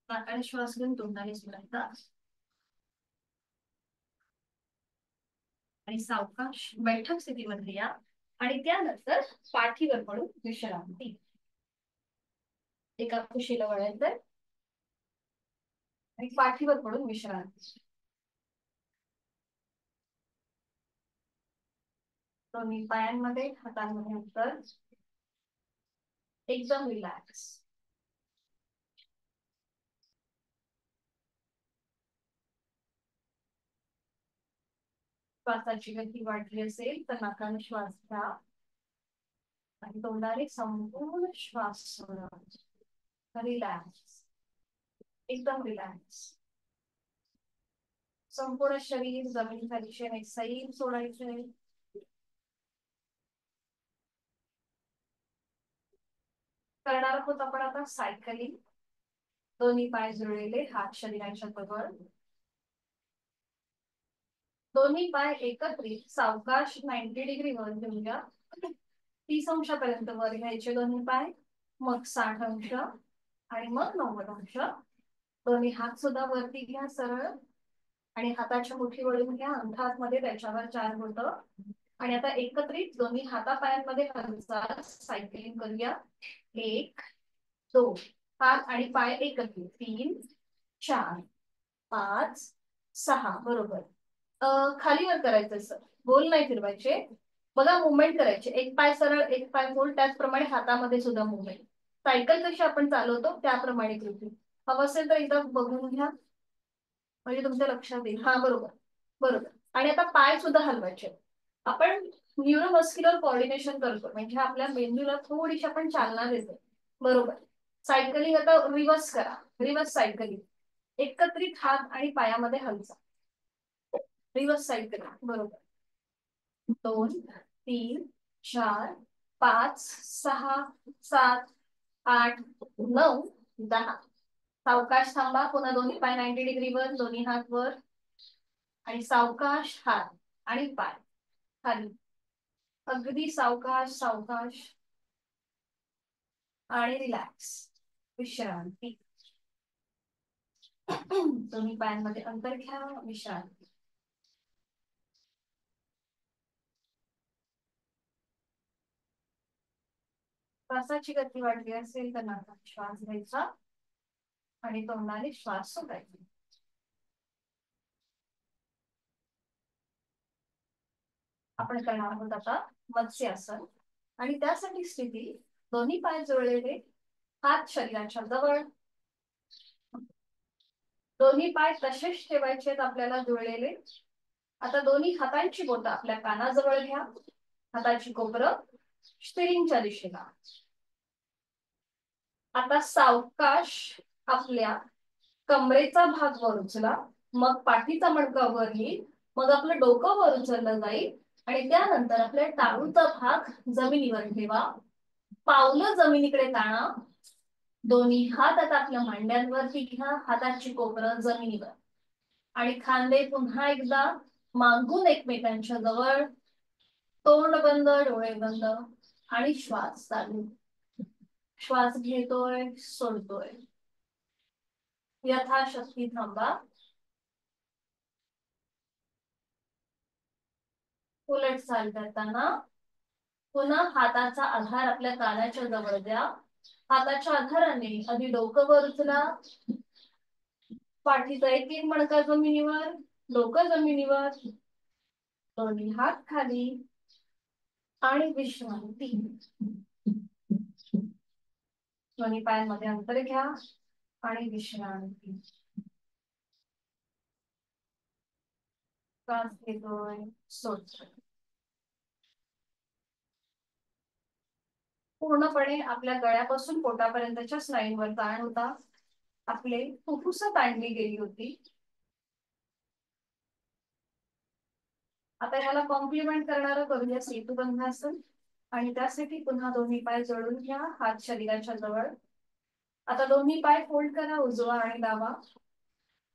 नाकाने श्वास घेऊन तोंडाने सोडायचा आणि सावकाश बैठक स्थितीमध्ये या. आणि त्यानंतर पाठीवर पडून विश्रांती. एका कुशीला वळायचं आणि पाठीवर पडून विश्रांती. दोन्ही पायांमध्ये हातांमध्ये अंतर. एकदम रिलॅक्स. श्वासाची गती वाढली असेल तर नाकाने श्वास घ्या आणि तोंडाने संपूर्ण श्वास सोडा. रिलॅक्स. एकदम रिलॅक्स. संपूर्ण शरीर जमिनीच्या दिशेने सैल सोडायचे. करणार आहोत आपण आता सायकलिंग. दोन्ही पाय जुळलेले, हात शरीराच्या जवळ. दोन्ही पाय एकत्रित सावकाश 90 डिग्री वर घेऊया. 30 अंशापर्यंत वर घ्यायचे दोन्ही पाय. मग 60 अंश आणि मग 90 अंश. दोन्ही हात सुद्धा वरती घ्या सरळ आणि हाताच्या मुठी वळून घ्या. अंगठा आतमध्ये, त्याच्यावर 4 बोट. आणि आता एकत्रित दोन्ही हातापायांमध्ये हालचाल सायकलिंग करूया. 1 2 हात आणि पाय एकत्रित. 3 4 5 6 बरोबर. खालीवर करायचं सर, गोल नाही फिरवायचे. बघा मुवमेंट करायचे. एक पाय सरळ, एक पाय गोल. त्याचप्रमाणे हातामध्ये सुद्धा मुवमेंट. सायकल कशी आपण चालवतो त्याप्रमाणे कृती. हवं असेल तर एकदा बघून घ्या म्हणजे तुमच्या लक्षात येईल. हा बरोबर बरोबर. आणि आता पाय सुद्धा हलवायचे. आपण न्यूरोमस्क्युलर कोऑर्डिनेशन करतो म्हणजे आपल्या मेंदूला थोडीशी आपण चालना देतो. बरोबर. सायकलिंग आता रिव्हर्स करा. Reverse cycling. एकत्रित हात आणि पायामध्ये हलचा. Reverse cycling. बरोबर. 2 3 4 5 6 7 8 9 10. सावकाश थांबा. पुन्हा दोन्ही पाय 90 डिग्री वर, दोन्ही हात वर आणि सावकाश हात आणि पाय खाली. अगदी सावकाश सावकाश आणि रिलॅक्स. विश्रांती. दोन्ही पायांमध्ये अंतर घ्या. विश्रांती. श्वासाची गती वाढली असेल तर नाकात श्वास घ्यायचा आणि तोंडाने श्वास सोडायचा. आपण करणार आहोत आता मत्स्यासन. आणि त्यासाठी स्थिती दोन्ही पाय जुळलेले, हात शरीराच्या जवळ. दोन्ही पाय तसेच ठेवायचे आपल्याला जुळलेले. आता दोन्ही हातांची बोटं आपल्या कानाजवळ घ्या. हाताची कोपरं स्टिअरिंगच्या दिशेला. आता सावकाश आपल्या कमरेचा भाग वर उचला. मग पाठीचा मणका वर येईल. मग आपलं डोकं वर उचललं जाईल आणि त्यानंतर आपल्या टाळूचा भाग जमिनीवर ठेवा. पावलं जमिनीकडे ताणा. दोन्ही हात आता आपल्या मांड्यांवरती घ्या. हाताची कोपरं जमिनीवर आणि खांदे पुन्हा एकदा मागून एकमेकांच्या जवळ. तोंड बंद, डोळे बंद आणि श्वास चालू. श्वास घेतोय, सोडतोय. यथाशक्ती थांबा. उलट चाल करताना पुन्हा हाताचा आधार आपल्या कानाच्या जवळ द्या. हाताच्या आधाराने आधी डोकं वर उचला. पाठीचा एक एक मणका जमिनीवर, डोकं जमिनीवर. दोन्ही हात खाली आणि विश्रांती. दोन्ही पायांमध्ये अंतर घ्या आणि विश्रांती. श्वास घेतोय, सोडतोय. पूर्णपणे आपल्या गळ्यापासून पोटापर्यंतच्या स्नायूंवर ताण होता. आपले फुफ्फुस ताणली गेली होती. आता याला कॉम्प्लिमेंट करणारं करूया सेतुबंधासन. आणि त्यासाठी पुन्हा दोन्ही पाय जोडून घ्या. हात शरीराच्या जवळ. आता दोन्ही पाय फोल्ड करा, उजवा आणि डावा.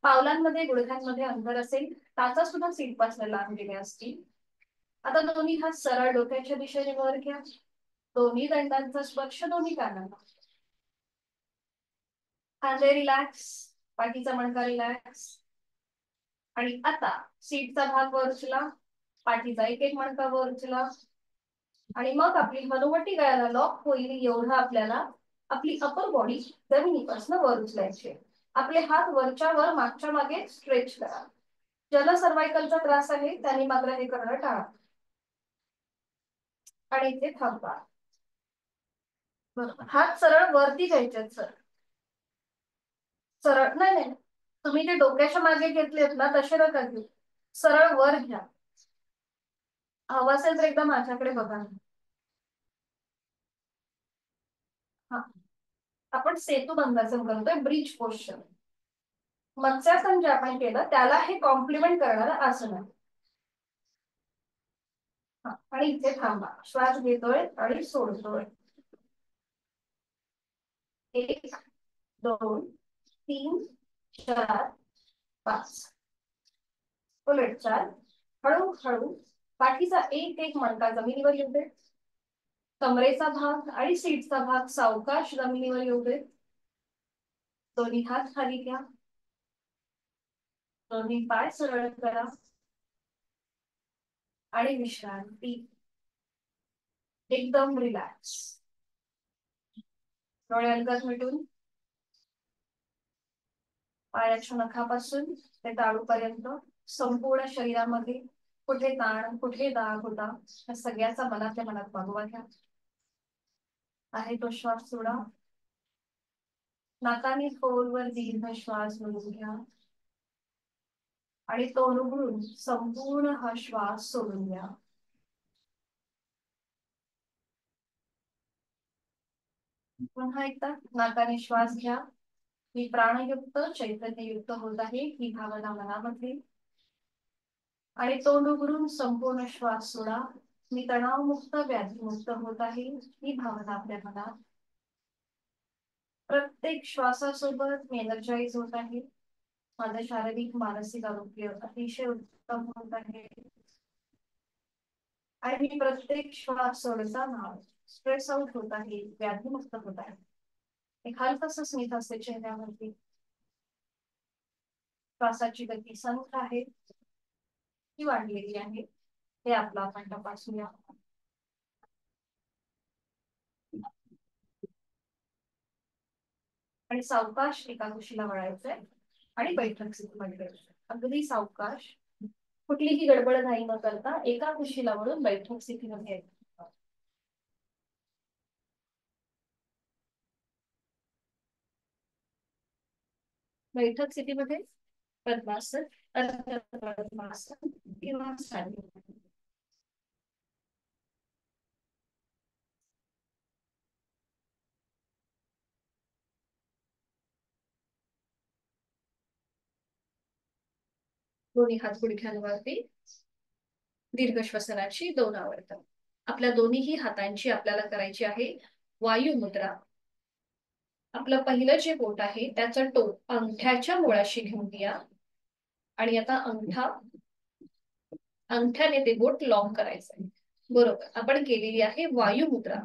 पावलांमध्ये गुडघ्यांमध्ये अंतर असेल. टाचा सुद्धा सीट पासून लांब गेले असतील. आता दोन्ही हात सरळ डोक्याच्या दिशेने वर घ्या. दोन्ही दंडांचा स्पर्श दोन्ही कानांना. खांदे रिलॅक्स, पाठीचा मणका रिलॅक्स. आणि आता सीटचा भाग वर उचला, पाठीचा एक एक मणका वर उचला. आणि मग आपली हनुवटी गळ्याला लॉक होईल एवढं आपल्याला आपली अपर बॉडी जमिनीपासून वर उचलायची. आपले हात वरच्या वर मागच्या मागे स्ट्रेच करा. ज्याला सर्वायकलचा त्रास आहे त्यांनी मात्र हे करणं टाळा. आणि इथे थांबा. बरोबर, हात सरळ वरती घ्यायचे सर. सरळ नाही नाही, तुम्ही जे डोक्याच्या मागे घेतलेत ना तसे नका घेऊ, सरळ वर घ्या. हवा असेल तर एकदा माझ्याकडे बघा. हा, आपण सेतू बंधासन करतोय, ब्रिज पोस्चर. मत्स्यासन जे आपण केलं त्याला हे कॉम्प्लिमेंट करणारं आसन आहे. आणि इथे थांबा, श्वास घेतोय आणि सोडतोय. 1 2 3 4 5. उलट 4. हळूहळू पाठीचा एक एक मणका जमिनीवर येऊ दे. कमरेचा भाग आणि सीटचा भाग सावकाश जमिनीवर येऊ दे. दोन्ही हात खाली घ्या. दोन्ही पाय सरळ करा. आणि विश्रांती. एकदम रिलॅक्स. डोळे अलगद मिटून पायाच्या नखापासून ते टाळूपर्यंत संपूर्ण शरीरामध्ये कुठे ताण कुठे दाग होता या सगळ्याचा मनातल्या मनात मागोवा घ्या. आहे तो श्वास सोडा. नाकाने खोलवर दीर्घ श्वास घेऊन घ्या आणि तोंड उघडून संपूर्ण हा श्वास सोडून द्या. पुन्हा एकदा नाकाने श्वास घ्या. मी प्राणयुक्त चैतन्ययुक्त होत आहे ही भावना मनामध्ये. आणि तोंड उघडून संपूर्ण श्वास सोडा. मी तणावमुक्त व्याधीमुक्त होत आहे ही भावना आपल्या मनात. प्रत्येक श्वासासोबत मी एनर्जाइज होत आहे. माझं शारीरिक मानसिक आरोग्य अतिशय उत्तम होत आहे. आणि मी प्रत्येक श्वास सोडताना स्ट्रेस आउट होत आहे, व्याधीमुक्त होत आहे. एक हलकसं स्मित असते चेहऱ्यावरती. श्वासाची गती संथ आहे की वाढलेली आहे हे आपलं आपण तपासूया. आणि सावकाश एका कुशीला वळायचंय आणि बैठक स्थितीमध्ये अगदी सावकाश, कुठलीही गडबड घाई न करता एका कुशीला वळून बैठक स्थितीमध्ये यायचं. बैठक स्थितीमध्ये पद्मासन, अर्ध पद्मासन किंवा साधी. दोन्ही हात गुडघ्यांवरती. दीर्घ श्वसनाची 2 आवर्त. आपल्या दोन्हीही हातांची आपल्याला करायची आहे वायू मुद्रा. आपलं पहिलं जे बोट आहे त्याचं टोक अंगठ्याच्या मुळाशी घेऊन या. आणि आता अंगठ्याने ते बोट लॉक करायचंय. बरोबर, आपण केलेली आहे वायू मुद्रा.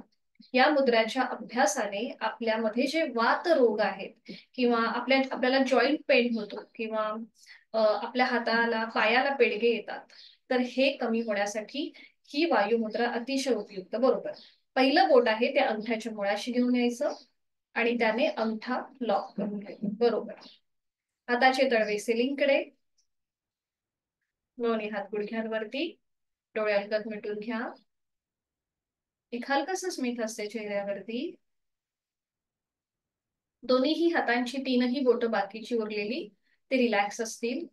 या मुद्राच्या अभ्यासाने आपल्यामध्ये जे वात रोग आहेत किंवा आपल्याला जॉईंट पेन होतो किंवा आपल्या हाताला पायाला पेडगे येतात, तर हे कमी होण्यासाठी ही वायू मुद्रा अतिशय उपयुक्त. बरोबर, पहिलं बोट आहे ते अंगठ्याच्या मुळाशी घेऊन यायचं आणि त्याने अंगठा लॉक करून घ्यायचा. बरोबर, हाताचे तळवे सिलिंगकडे. दोन्ही हात गुडघ्यांवरती. डोळे अलगद मिटून घ्या. एक हलकसं स्मित असते चेहऱ्यावरती. दोन्हीही हातांची 3ही बोटं बाकीची उरलेली ते रिलॅक्स असतील.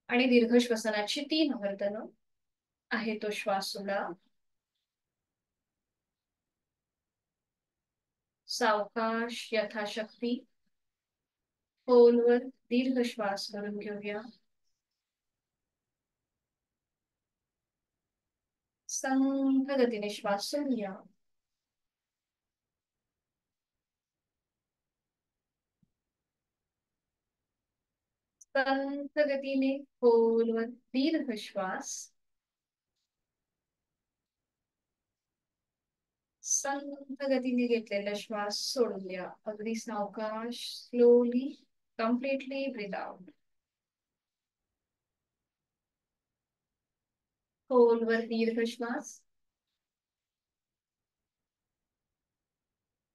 आणि दीर्घ श्वसनाची 3 आवर्तनं. आहे तो श्वास सोडा. सावकाश यथाशक्ती खोलवर दीर्घ श्वास भरून घेऊया. संथ गतीने श्वास सोडूया. संथ गतीने खोलवर दीर्घ श्वास. संथ गतीने घेतलेला श्वास सोडून द्या. अगदी सावकाश, स्लोली, कम्प्लिटली ब्रीथ आउट. खोलवर दीर्घ श्वास.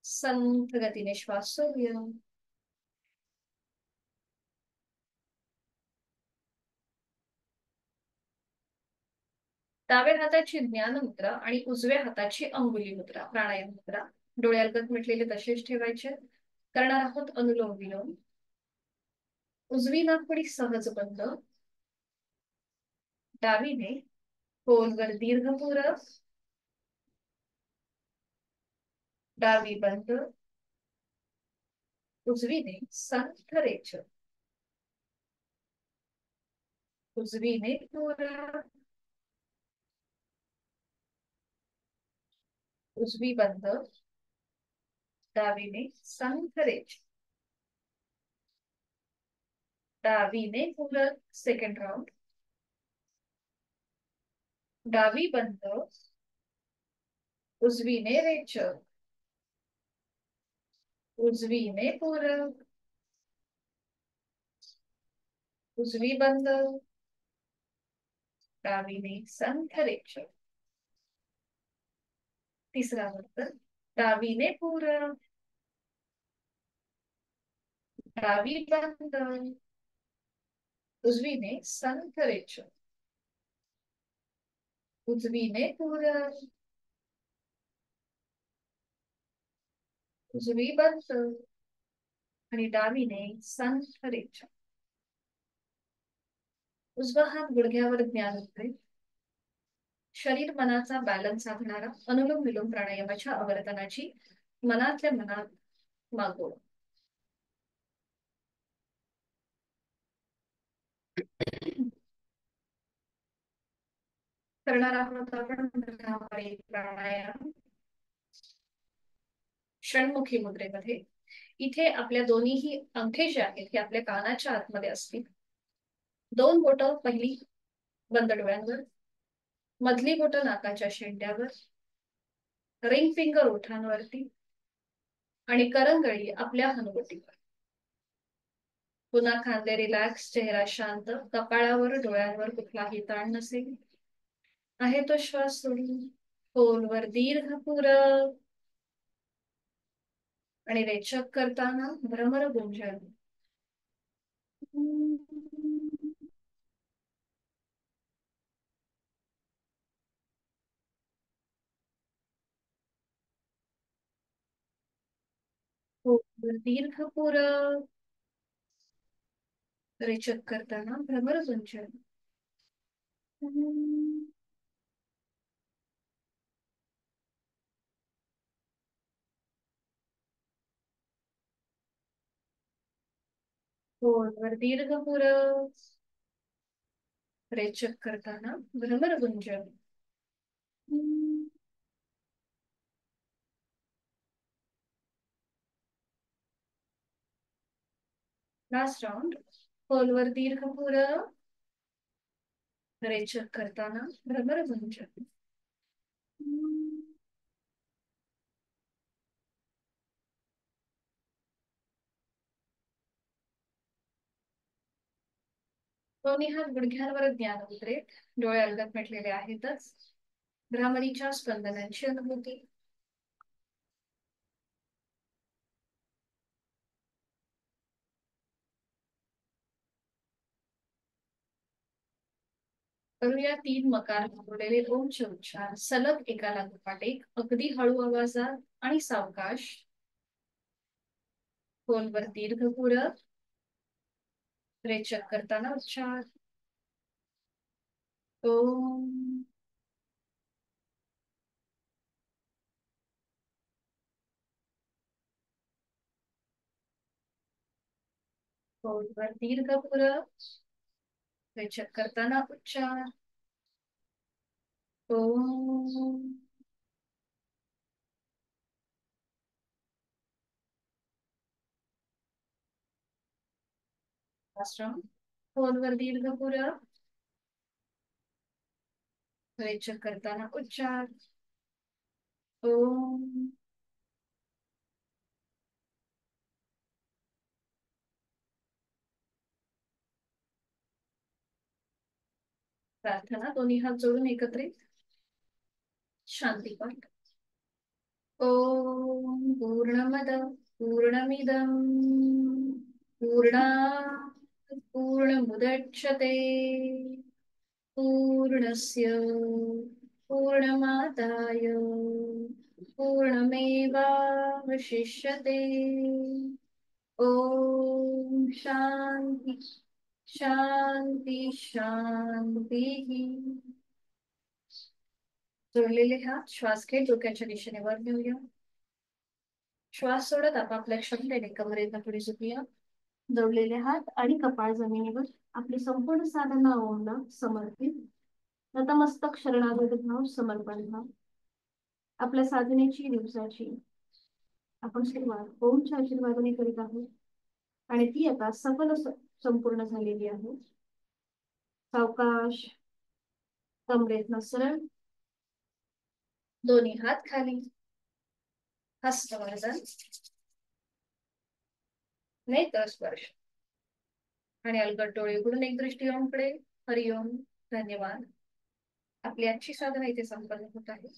संथ गतीने श्वास सोडूया. डाव्या हाताची ज्ञान मुद्रा आणि उजव्या हाताची अंगुली मुद्रा, प्राणायाम मुद्रा. डोळे अलगद मिटलेले तसेच ठेवायचे. करणार आहोत अनुलोम विलोम. उजवी नाकपुडी सहज बंद. डावीने खोलवर दीर्घ पुरव. डावी बंद. उजवीने संथ रेच. उजवीने पुरव. उजवी बंद. डावीने संथ रेच. डावीने पुरव. Second round. डावी बंद. उजवीने रेच. उजवीने पुरव. उजवी बंद. डावीने संथ रेच. तिसरा वर्तन. डावीने पुरव. डावी बंद. उजवीने संथ रेच. उजवीने पुरव. उजवी बंद. आणि डावीने संथ रेच. उजवा हात गुडघ्यावर ज्ञान उतरेल. शरीर मनाचा बॅलन्स साधणारा अनुलोम विलोम प्राणायामाच्या आवर्तनाची मनातल्या मनात मागो. करणार आहोत आपण भ्रामरी प्राणायाम षण्मुखी मुद्रेमध्ये. इथे आपल्या दोन्हीही अंगठे जे आहेत हे आपल्या कानाच्या आतमध्ये असतील. दोन बोटं पहिली बंद डोळ्यांवर. मधली बोटं नाकाच्या शेंड्यावर. Ring finger ओठांवरती. आणि करंगळी आपल्या हनुवटीवर. पुन्हा खांदे रिलॅक्स, चेहरा शांत, कपाळावर डोळ्यांवर कुठलाही ताण नसेल. आहे तो श्वास सोडून खोलवर दीर्घ पुरव. आणि रेचक करताना भ्रमर गुंजन. खोलवर दीर्घ पुरव. रेचक करताना भ्रमर गुंजन. खोलवर दीर्घ पुरव. रेचक करताना भ्रमर गुंजन. Last round. खोलवर दीर्घ पुरव. रेचक करताना भ्रमर गुंजन. दोन्ही हात गुडघ्यांवर ज्ञान उतरेल. डोळे अलगद मिटलेले आहेतच. भ्रामरीच्या स्पंदनांची अनुभूती. करूया 3 मकार जोडलेले ओमचे उच्चार सलग एका लागोपाठ एक, अगदी हळू आवाजात आणि सावकाश. खोलवर दीर्घ पुरव. रेचक करताना उच्चार. ओम. खोलवर दीर्घ पुरव. रेचक करताना उच्चार. ओम. आश्रम. खोलवर दीर्घ पुरव. रेचक करताना उच्चार. ओम. प्रार्थना दोन्ही हात जोडून एकत्रित शांती पाठ. ओम पूर्णमद पूर्णमिदं पूर्णात् पूर्णमुदच्यते पूर्णस्य पूर्णमादाय पूर्णमेवावशिष्यते. ओम शांती शांती शांती. जोडलेले हात श्वास घेत डोक्याच्या दिशेने वर नेऊया. श्वास सोडत आपापल्या क्षमतेने कमरेला पुढे झुकूया. जोडलेले हात आणि कपाळ जमिनीवर. आपली संपूर्ण साधना ओमला समर्पित. नतमस्तक शरणागत भाव समर्पण भाव. आपल्या साधनेची दिवसाची आपण सुरुवात ओमच्या आशीर्वादाने करीत आहोत आणि ती आता सफल संपूर्ण झालेली आहे. सावकाश कमरेतनं सरळ. दोन्ही हात खाली. हस्तवर्धन. नेत्र स्पर्श आणि अलगद डोळे उघडून एक दृष्टी ओमकडे. हरिओम. धन्यवाद. आपली आजची साधना इथे संपन्न होत आहे.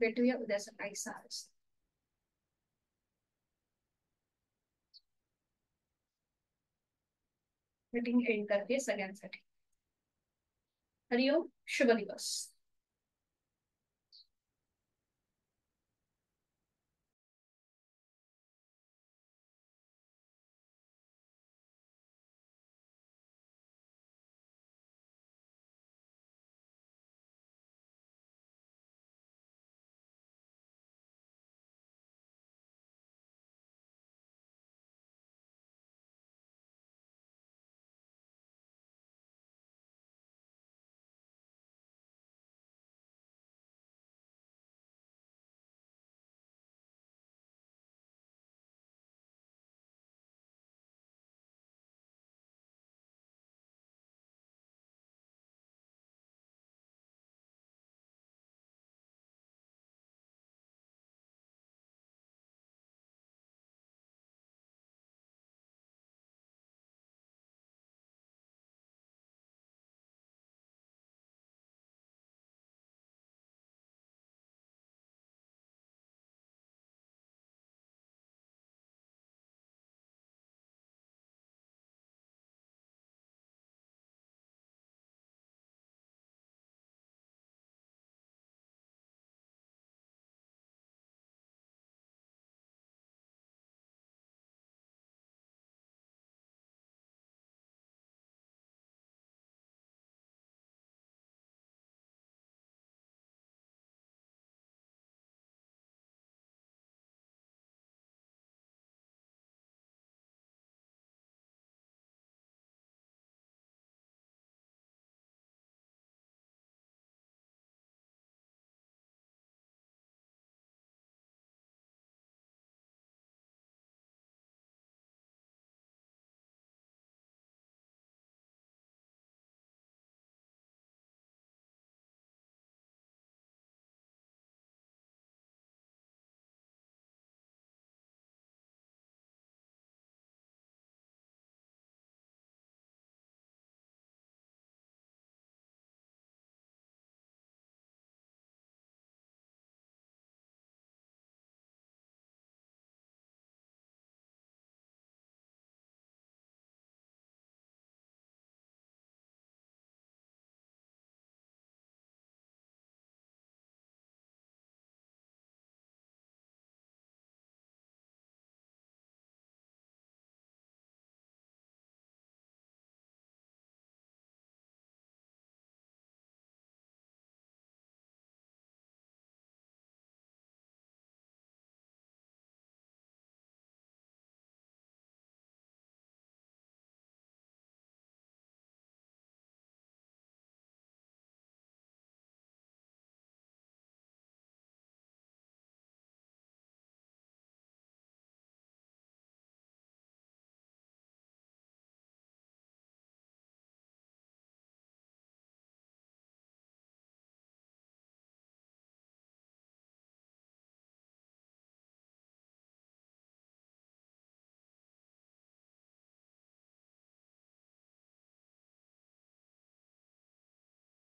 भेटूया उद्या सकाळी 6 वाजता. मीटिंग एंड करते सगळ्यांसाठी. हरिओम. शुभ दिवस.